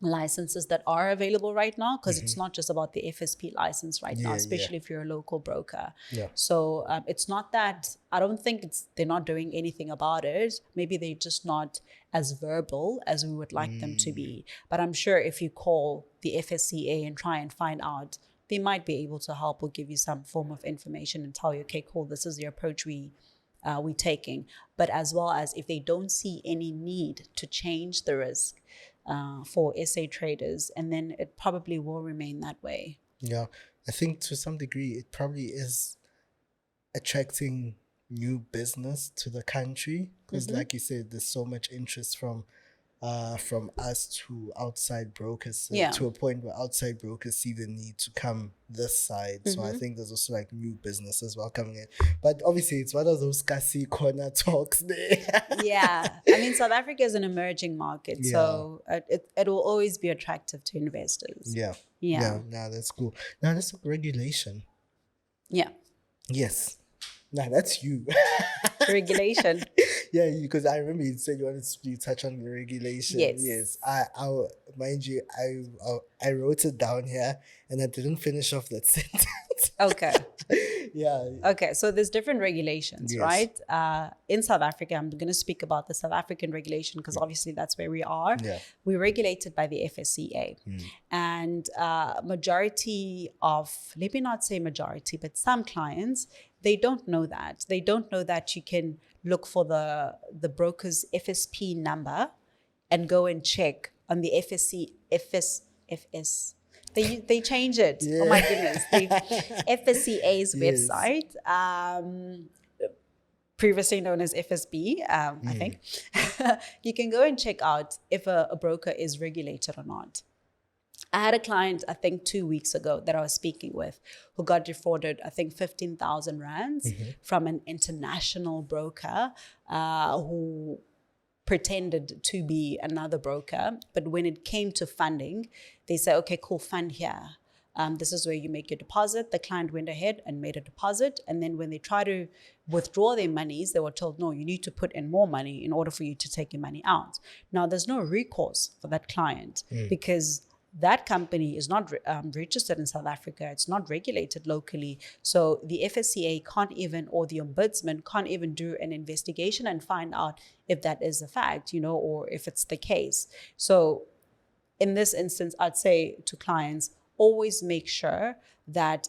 Speaker 1: licenses that are available right now, because it's not just about the FSP license right now, especially if you're a local broker. So it's not that, I don't think they're not doing anything about it. Maybe they're just not as verbal as we would like them to be. But I'm sure if you call the FSCA and try and find out, they might be able to help or give you some form of information and tell you, okay, cool, this is the approach we're taking. But as well as if they don't see any need to change the risk for SA traders, and then it probably will remain that way.
Speaker 2: Yeah, I think to some degree it probably is attracting new business to the country because, like you said, there's so much interest from us to outside brokers to a point where outside brokers see the need to come this side. So I think there's also like new business as well coming in. But obviously it's one of those Kasi corner talks there.
Speaker 1: I mean, South Africa is an emerging market, so it will always be attractive to investors.
Speaker 2: No, that's cool. Now let's talk regulation. Yes. Nah, that's you.
Speaker 1: Regulation.
Speaker 2: Yeah, because I remember you said you wanted to touch on the regulation. Yes. I mind you, I wrote it down here and I didn't finish off that sentence.
Speaker 1: Okay.
Speaker 2: Okay,
Speaker 1: so there's different regulations, right? In South Africa, I'm going to speak about the South African regulation because obviously that's where we are. We're regulated by the FSCA. And majority of, let me not say majority, but some clients, they don't know that. They don't know that you can look for the broker's FSP number and go and check on the They change it. Oh my goodness. The FSCA's website, previously known as FSB, I think. You can go and check out if a broker is regulated or not. I had a client, I think 2 weeks ago that I was speaking with who got defrauded, I think 15,000 rands from an international broker who pretended to be another broker. But when it came to funding, they said, okay, cool, fund here. This is where you make your deposit. The client went ahead and made a deposit. And then when they try to withdraw their monies, they were told, no, you need to put in more money in order for you to take your money out. Now, there's no recourse for that client because that company is not registered in South Africa. It's not regulated locally. So the FSCA can't even, or the ombudsman can't even do an investigation and find out if that is a fact, or if it's the case. So in this instance, I'd say to clients, always make sure that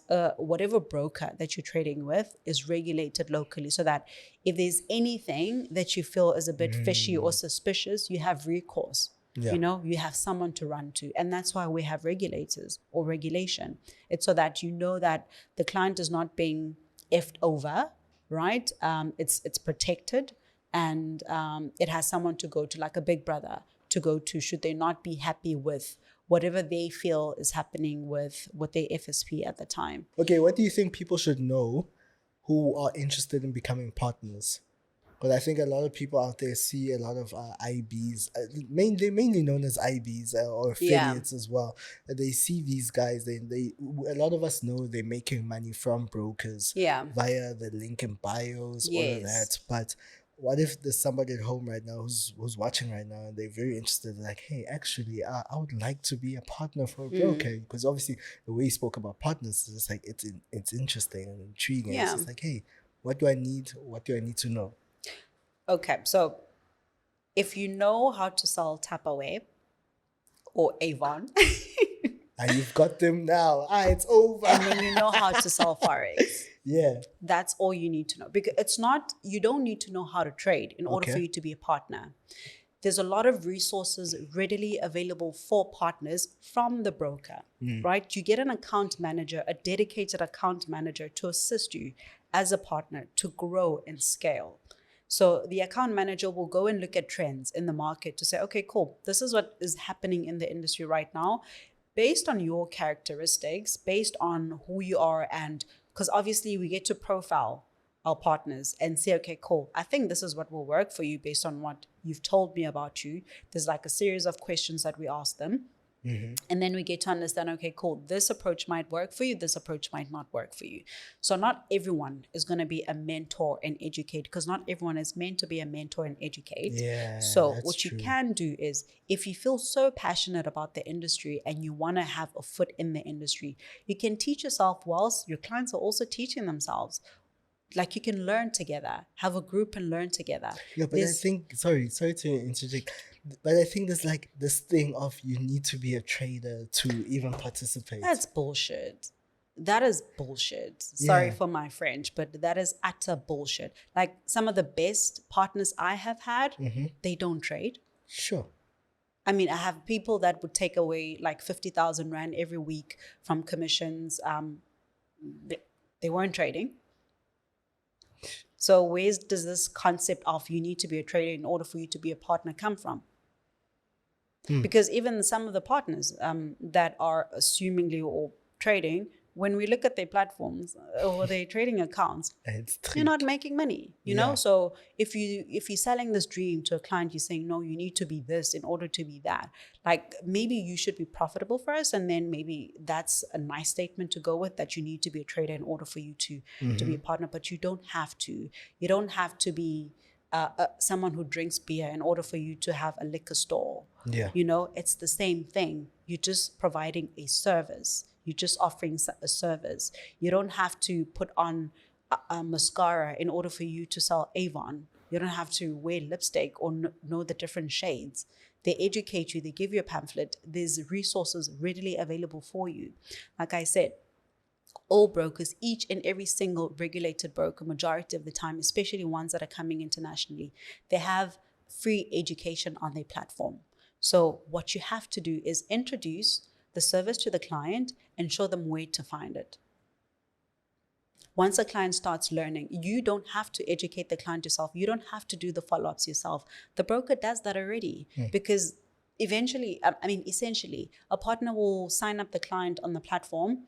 Speaker 1: whatever broker that you're trading with is regulated locally, so that if there's anything that you feel is a bit fishy or suspicious, you have recourse. You know, you have someone to run to. And that's why we have regulators or regulation. It's so that you know that the client is not being effed over, right? It's protected, and it has someone to go to, like a big brother to go to should they not be happy with whatever they feel is happening with their FSP at the time.
Speaker 2: Okay, what do you think people should know who are interested in becoming partners? Because I think a lot of people out there see a lot of IBs, mainly known as IBs or affiliates as well. They see these guys, a lot of us know they're making money from brokers via the link in bios, all of that. But what if there's somebody at home right now who's watching right now and they're very interested, like, hey, actually, I would like to be a partner for a broker? Because obviously the way you spoke about partners is just like, it's interesting and intriguing. It's just like, hey, what do I need? What do I need to know?
Speaker 1: Okay, so if you know how to sell Tupperware or Avon,
Speaker 2: and you've got them now, it's over.
Speaker 1: And then you know how to sell Forex. That's all you need to know. Because it's not, you don't need to know how to trade in order for you to be a partner. There's a lot of resources readily available for partners from the broker, right? You get an account manager, a dedicated account manager to assist you as a partner to grow and scale. So the account manager will go and look at trends in the market to say, okay, cool, this is what is happening in the industry right now. Based on your characteristics, based on who you are, and because obviously we get to profile our partners and say, okay, cool, I think this is what will work for you based on what you've told me about you. There's like a series of questions that we ask them. And then we get to understand, okay, cool, this approach might work for you, this approach might not work for you. So not everyone is going to be a mentor and educate, because not everyone is meant to be a mentor and educate. So what you can do is, if you feel so passionate about the industry and you want to have a foot in the industry, you can teach yourself whilst your clients are also teaching themselves. Like, you can learn together, have a group and learn together.
Speaker 2: Yeah, but I think, sorry to interject, but I think there's like this thing of you need to be a trader to even participate.
Speaker 1: That's bullshit. That is bullshit. Sorry for my French, but that is utter bullshit. Like, some of the best partners I have had, they don't trade.
Speaker 2: Sure.
Speaker 1: I mean, I have people that would take away like 50,000 Rand every week from commissions. They weren't trading. So where does this concept of you need to be a trader in order for you to be a partner come from? Because even some of the partners that are assumingly or trading, when we look at their platforms or their trading accounts, you're not making money, you know? So if you're selling this dream to a client, you're saying, no, you need to be this in order to be that. Like, maybe you should be profitable first, and then maybe that's a nice statement to go with, that you need to be a trader in order for you to be a partner. But you don't have to. You don't have to be someone who drinks beer in order for you to have a liquor store. You know, it's the same thing. You're just providing a service. You're just offering a service. You don't have to put on a mascara in order for you to sell Avon. You don't have to wear lipstick or know the different shades. They educate you. They give you a pamphlet. There's resources readily available for you. Like I said, all brokers, each and every single regulated broker, majority of the time, especially ones that are coming internationally, they have free education on their platform. So what you have to do is introduce the service to the client and show them where to find it. Once a client starts learning, you don't have to educate the client yourself. You don't have to do the follow-ups yourself. The broker does that already, because essentially, a partner will sign up the client on the platform.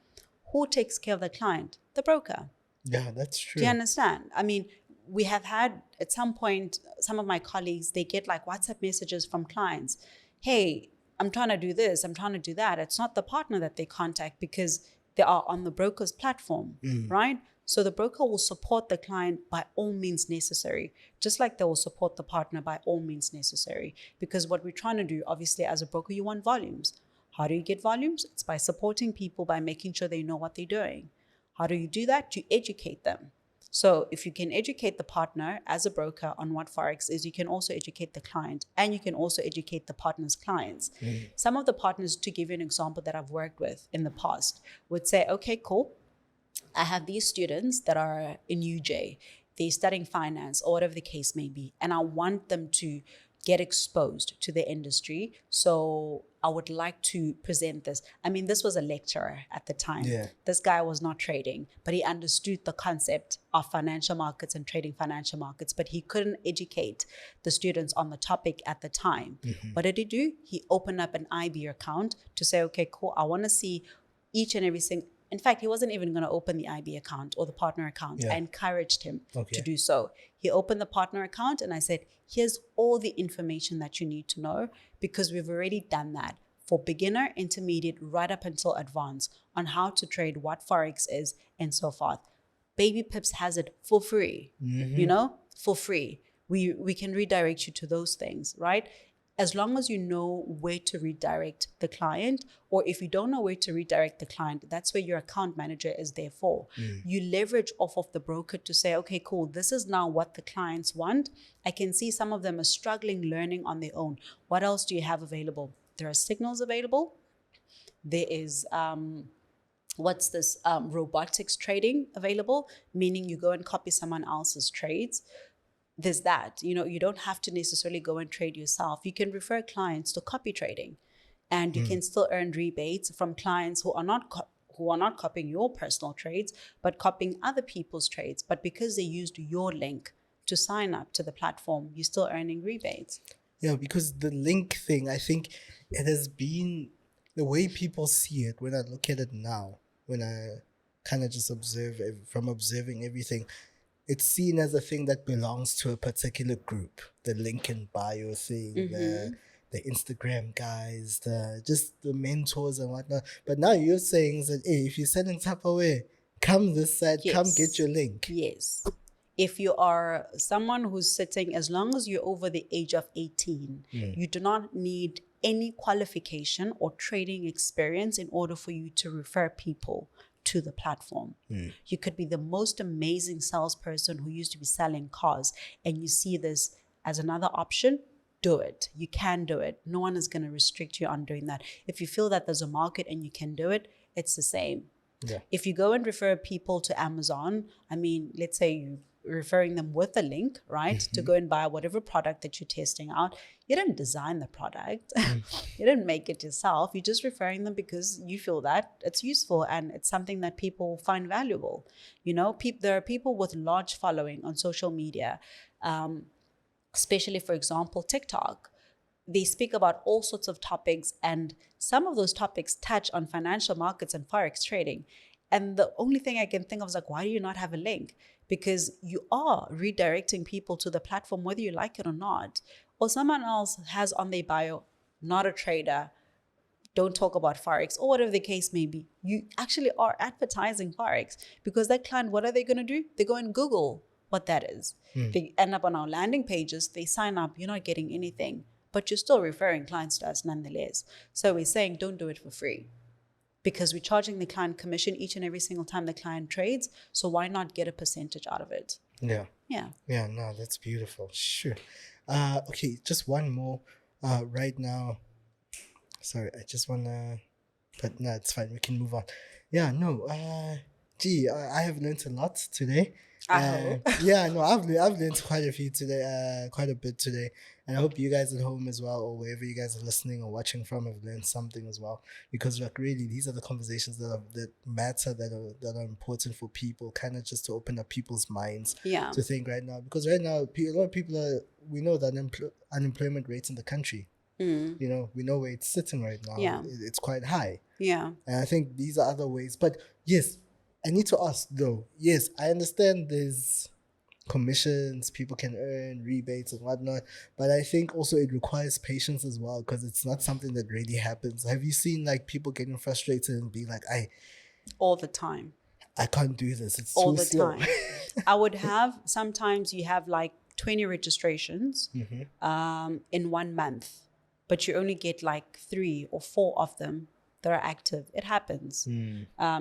Speaker 1: Who takes care of the client? The broker.
Speaker 2: Yeah, that's true.
Speaker 1: Do you understand? I mean, we have had, at some point, some of my colleagues, they get like WhatsApp messages from clients. Hey, I'm trying to do this, I'm trying to do that. It's not the partner that they contact because they are on the broker's platform, right? So the broker will support the client by all means necessary, just like they will support the partner by all means necessary. Because what we're trying to do, obviously, as a broker, you want volumes. How do you get volumes? It's by supporting people, by making sure they know what they're doing. How do you do that? You educate them. So if you can educate the partner as a broker on what Forex is, you can also educate the client, and you can also educate the partner's clients. Some of the partners, to give you an example that I've worked with in the past, would say, okay, cool. I have these students that are in UJ. They're studying finance or whatever the case may be, and I want them to get exposed to the industry. So I would like to present this. I mean, this was a lecturer at the time.
Speaker 2: Yeah.
Speaker 1: This guy was not trading, but he understood the concept of financial markets and trading financial markets, but he couldn't educate the students on the topic at the time. What did he do? He opened up an IB account to say, okay, cool, I want to see each and every single. In fact, he wasn't even going to open the IB account or the partner account. I encouraged him to do so. He opened the partner account and I said, here's all the information that you need to know, because we've already done that for beginner, intermediate, right up until advanced on how to trade, what Forex is, and so forth. Baby Pips has it for free, for free. We can redirect you to those things, right? As long as you know where to redirect the client, or if you don't know where to redirect the client, that's where your account manager is there for. You leverage off of the broker to say, okay, cool, this is now what the clients want. I can see some of them are struggling learning on their own. What else do you have available? There are signals available. There is, robotics trading available, meaning you go and copy someone else's trades. There's that, you don't have to necessarily go and trade yourself. You can refer clients to copy trading, and you can still earn rebates from clients who are not copying your personal trades, but copying other people's trades. But because they used your link to sign up to the platform, you're still earning rebates.
Speaker 2: Yeah, because the link thing, I think it has been the way people see it. When I look at it now, when I kind of just observing everything, it's seen as a thing that belongs to a particular group. The link in bio thing, the Instagram guys, the mentors and whatnot. But now you're saying that, hey, if you're selling Tupperware, come this side, come get your link.
Speaker 1: Yes. If you are someone who's sitting, as long as you're over the age of 18, you do not need any qualification or trading experience in order for you to refer people to the platform. You could be the most amazing salesperson who used to be selling cars, and you see this as another option. Do it. You can do it. No one is going to restrict you on doing that. If you feel that there's a market and you can do it, it's the same. If you go and refer people to Amazon, I mean, let's say you referring them with a link, right, to go and buy whatever product that you're testing out. You didn't design the product. You didn't make it yourself. You're just referring them because you feel that it's useful and it's something that people find valuable. There are people with large following on social media, especially, for example, TikTok. They speak about all sorts of topics, and some of those topics touch on financial markets and Forex trading. And the only thing I can think of is like, why do you not have a link? Because you are redirecting people to the platform, whether you like it or not. Or someone else has on their bio, not a trader, don't talk about Forex, or whatever the case may be. You actually are advertising Forex, because that client, what are they going to do? They go and Google what that is. They end up on our landing pages, they sign up, you're not getting anything, but you're still referring clients to us nonetheless. So we're saying don't do it for free, because we're charging the client commission each and every single time the client trades. So why not get a percentage out of it?
Speaker 2: Yeah, no, that's beautiful. Sure. Okay, just one more right now. Sorry, I just wanna, but no, it's fine, we can move on. I have learned a lot today. Yeah, no, I've learned quite a bit today, and I hope you guys at home as well, or wherever you guys are listening or watching from, have learned something as well. Because like really, these are the conversations that matter, that are important for people, kind of just to open up people's minds to think right now. Because right now, a lot of people we know the unemployment rates in the country. We know where it's sitting right now. It's quite high. And I think these are other ways. But yes, I need to ask though. Yes, I understand there's commissions, people can earn rebates and whatnot, but I think also it requires patience as well, because it's not something that really happens. Have you seen like people getting frustrated and be like,
Speaker 1: all the time,
Speaker 2: I can't do this, it's
Speaker 1: all
Speaker 2: too
Speaker 1: the
Speaker 2: slow.
Speaker 1: time. I would have, sometimes you have like 20 registrations in 1 month, but you only get like 3 or 4 of them that are active. It happens.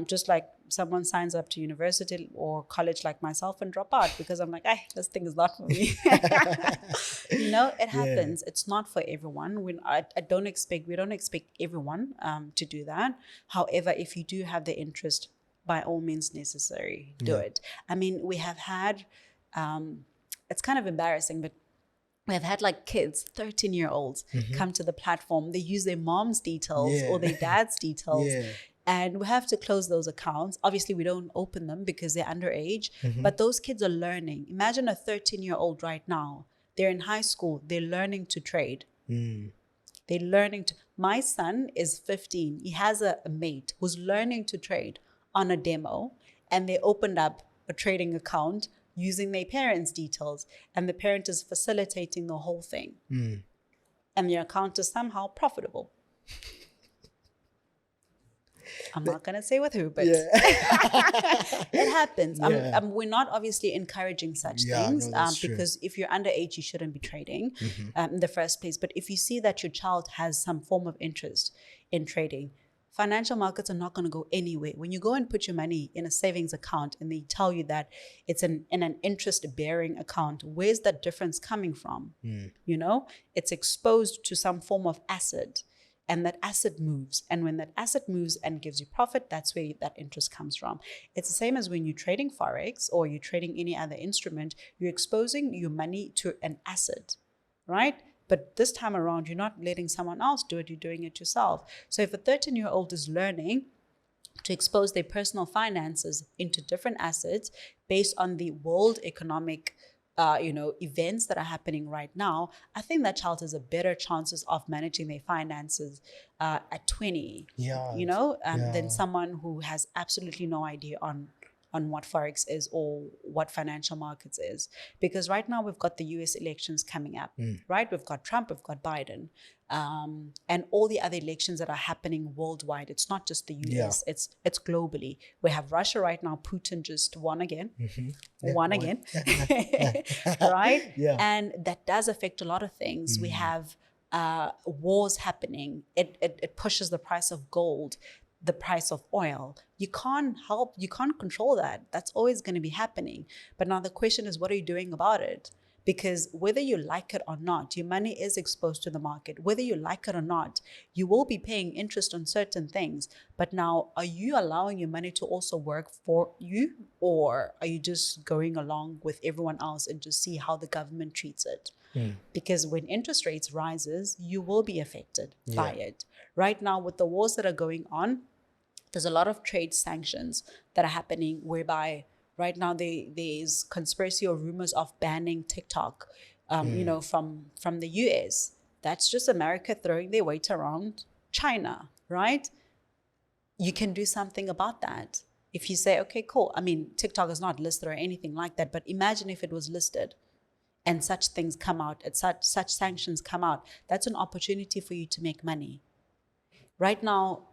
Speaker 1: Just like someone signs up to university or college like myself and drop out because I'm like, this thing is not for me. It happens. It's not for everyone. We don't expect everyone to do that. However, if you do have the interest, by all means necessary, do it. I mean, we have had, it's kind of embarrassing, but we have had like kids, 13-year-olds, come to the platform. They use their mom's details or their dad's details. And we have to close those accounts. Obviously, we don't open them because they're underage. But those kids are learning. Imagine a 13-year-old right now. They're in high school. They're learning to trade. They're learning to. My son is 15. He has a mate who's learning to trade on a demo. And they opened up a trading account using their parents' details. And the parent is facilitating the whole thing. And their account is somehow profitable. I'm not going to say with who, but it happens. We're not obviously encouraging such things because if you're underage, you shouldn't be trading in the first place. But if you see that your child has some form of interest in trading, financial markets are not going to go anywhere. When you go and put your money in a savings account and they tell you that it's in an interest-bearing account, where's that difference coming from? It's exposed to some form of asset. And that asset moves. And when that asset moves and gives you profit, that's where that interest comes from. It's the same as when you're trading Forex or you're trading any other instrument, you're exposing your money to an asset, right? But this time around, you're not letting someone else do it, you're doing it yourself. So if a 13-year-old is learning to expose their personal finances into different assets based on the world economic events that are happening right now, I think that child has a better chances of managing their finances at 20, than someone who has absolutely no idea on what Forex is or what financial markets is. Because right now we've got the US elections coming up, right? We've got Trump, we've got Biden, and all the other elections that are happening worldwide. It's not just the US, it's globally. We have Russia right now, Putin just won again, right? And that does affect a lot of things. We have wars happening. It pushes the price of gold, the price of oil. You can't control that. That's always going to be happening. But now the question is, what are you doing about it? Because whether you like it or not, your money is exposed to the market. Whether you like it or not, you will be paying interest on certain things. But now, are you allowing your money to also work for you? Or are you just going along with everyone else and just see how the government treats it? Because when interest rates rises, you will be affected by it. Right now, with the wars that are going on, there's a lot of trade sanctions that are happening whereby right now there's conspiracy or rumors of banning TikTok, from the US. That's just America throwing their weight around China, right? You can do something about that. If you say, okay, cool. I mean, TikTok is not listed or anything like that, but imagine if it was listed and such things come out, such sanctions come out. That's an opportunity for you to make money. Right now,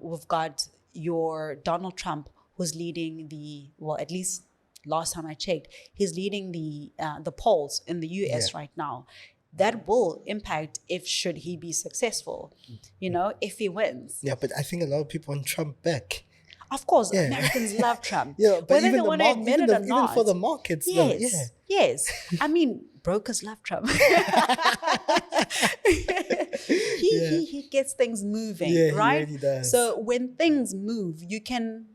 Speaker 1: we've got your Donald Trump, who's leading at least last time I checked, he's leading the polls in the US right now. That will impact should he be successful, if he wins.
Speaker 2: Yeah, but I think a lot of people want Trump back.
Speaker 1: Of course, Americans love Trump.
Speaker 2: But
Speaker 1: whether
Speaker 2: even
Speaker 1: they want to admit it or not.
Speaker 2: Even for the markets,
Speaker 1: Yes. I mean, brokers love Trump. He gets things moving, right?
Speaker 2: He really does.
Speaker 1: So when things move, you can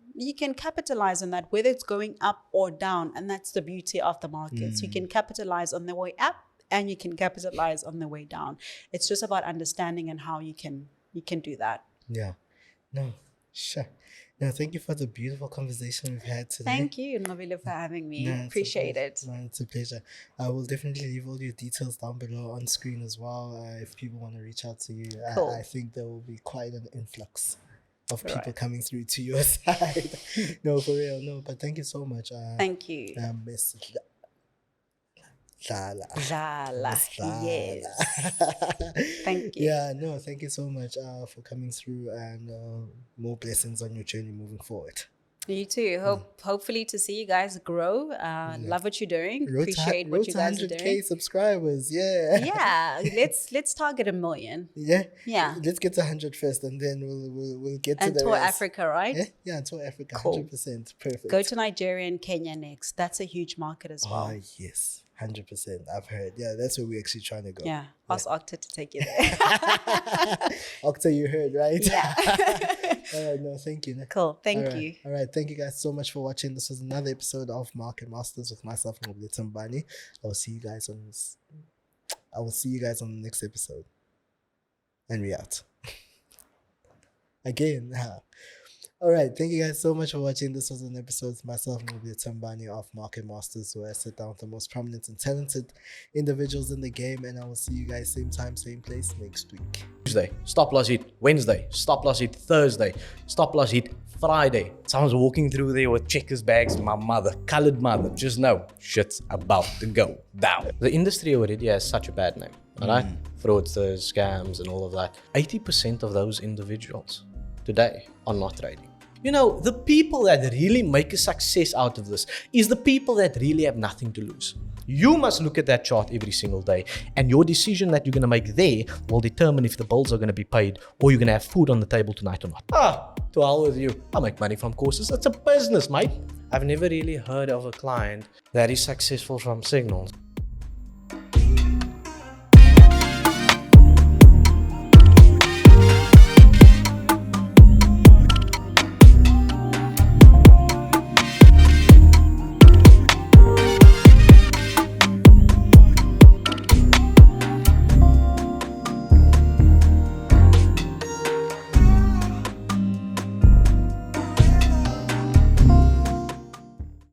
Speaker 1: capitalize on that, whether it's going up or down, and that's the beauty of the markets. You can capitalize on the way up, and you can capitalize on the way down. It's just about understanding and how you can do that.
Speaker 2: Yeah. No, sure. No, thank you for the beautiful conversation we've had today.
Speaker 1: Thank you, Nqobile, for having me. Appreciate it.
Speaker 2: No, it's a pleasure. I will definitely leave all your details down below on screen as well. If people want to reach out to you, cool. I think there will be quite an influx of people coming through to your side. No, for real. No, but thank you so much.
Speaker 1: Thank you.
Speaker 2: Miss Dlala.
Speaker 1: Yes. Thank you.
Speaker 2: Yeah, no, thank you so much for coming through, and more blessings on your journey moving forward.
Speaker 1: You too. Hopefully to see you guys grow. Love what you're doing. Appreciate what you guys are doing.
Speaker 2: 100K subscribers. Yeah.
Speaker 1: Yeah. Let's target 1 million.
Speaker 2: Yeah.
Speaker 1: Yeah.
Speaker 2: Let's get to 100 first, and then we'll get to
Speaker 1: and
Speaker 2: the
Speaker 1: tour
Speaker 2: rest.
Speaker 1: Africa, right?
Speaker 2: Yeah, tour Africa.
Speaker 1: Cool.
Speaker 2: 100%. Perfect.
Speaker 1: Go to Nigeria and Kenya next. That's a huge market as well.
Speaker 2: Oh, yes. 100%. I've heard. Yeah, that's where we're actually trying to go.
Speaker 1: Yeah. Ask Octa to take you there.
Speaker 2: Octa, you heard, right?
Speaker 1: Yeah.
Speaker 2: All right, no, thank you.
Speaker 1: Cool. Thank you.
Speaker 2: All right, thank you guys so much for watching. This was another episode of Market Masters with myself, Nqobile Tembane. I will see you guys on the next episode. And we out. Again. All right, thank you guys so much for watching. This was an episode with myself, Nqobile Tembane of Market Masters, where I sit down with the most prominent and talented individuals in the game, and I will see you guys same time, same place next week.
Speaker 3: Tuesday, stop loss hit. Wednesday, stop loss hit. Thursday, stop loss hit. Friday, someone's walking through there with checkers bags. My mother, colored mother, just know shit's about to go down. The industry already has such a bad name, all right? Fraudsters, scams, and all of that. 80% of those individuals today are not trading. You know, the people that really make a success out of this is the people that really have nothing to lose. You must look at that chart every single day, and your decision that you're going to make there will determine if the bills are going to be paid or you're going to have food on the table tonight or not. To hell with you. I make money from courses. It's a business, mate. I've never really heard of a client that is successful from signals.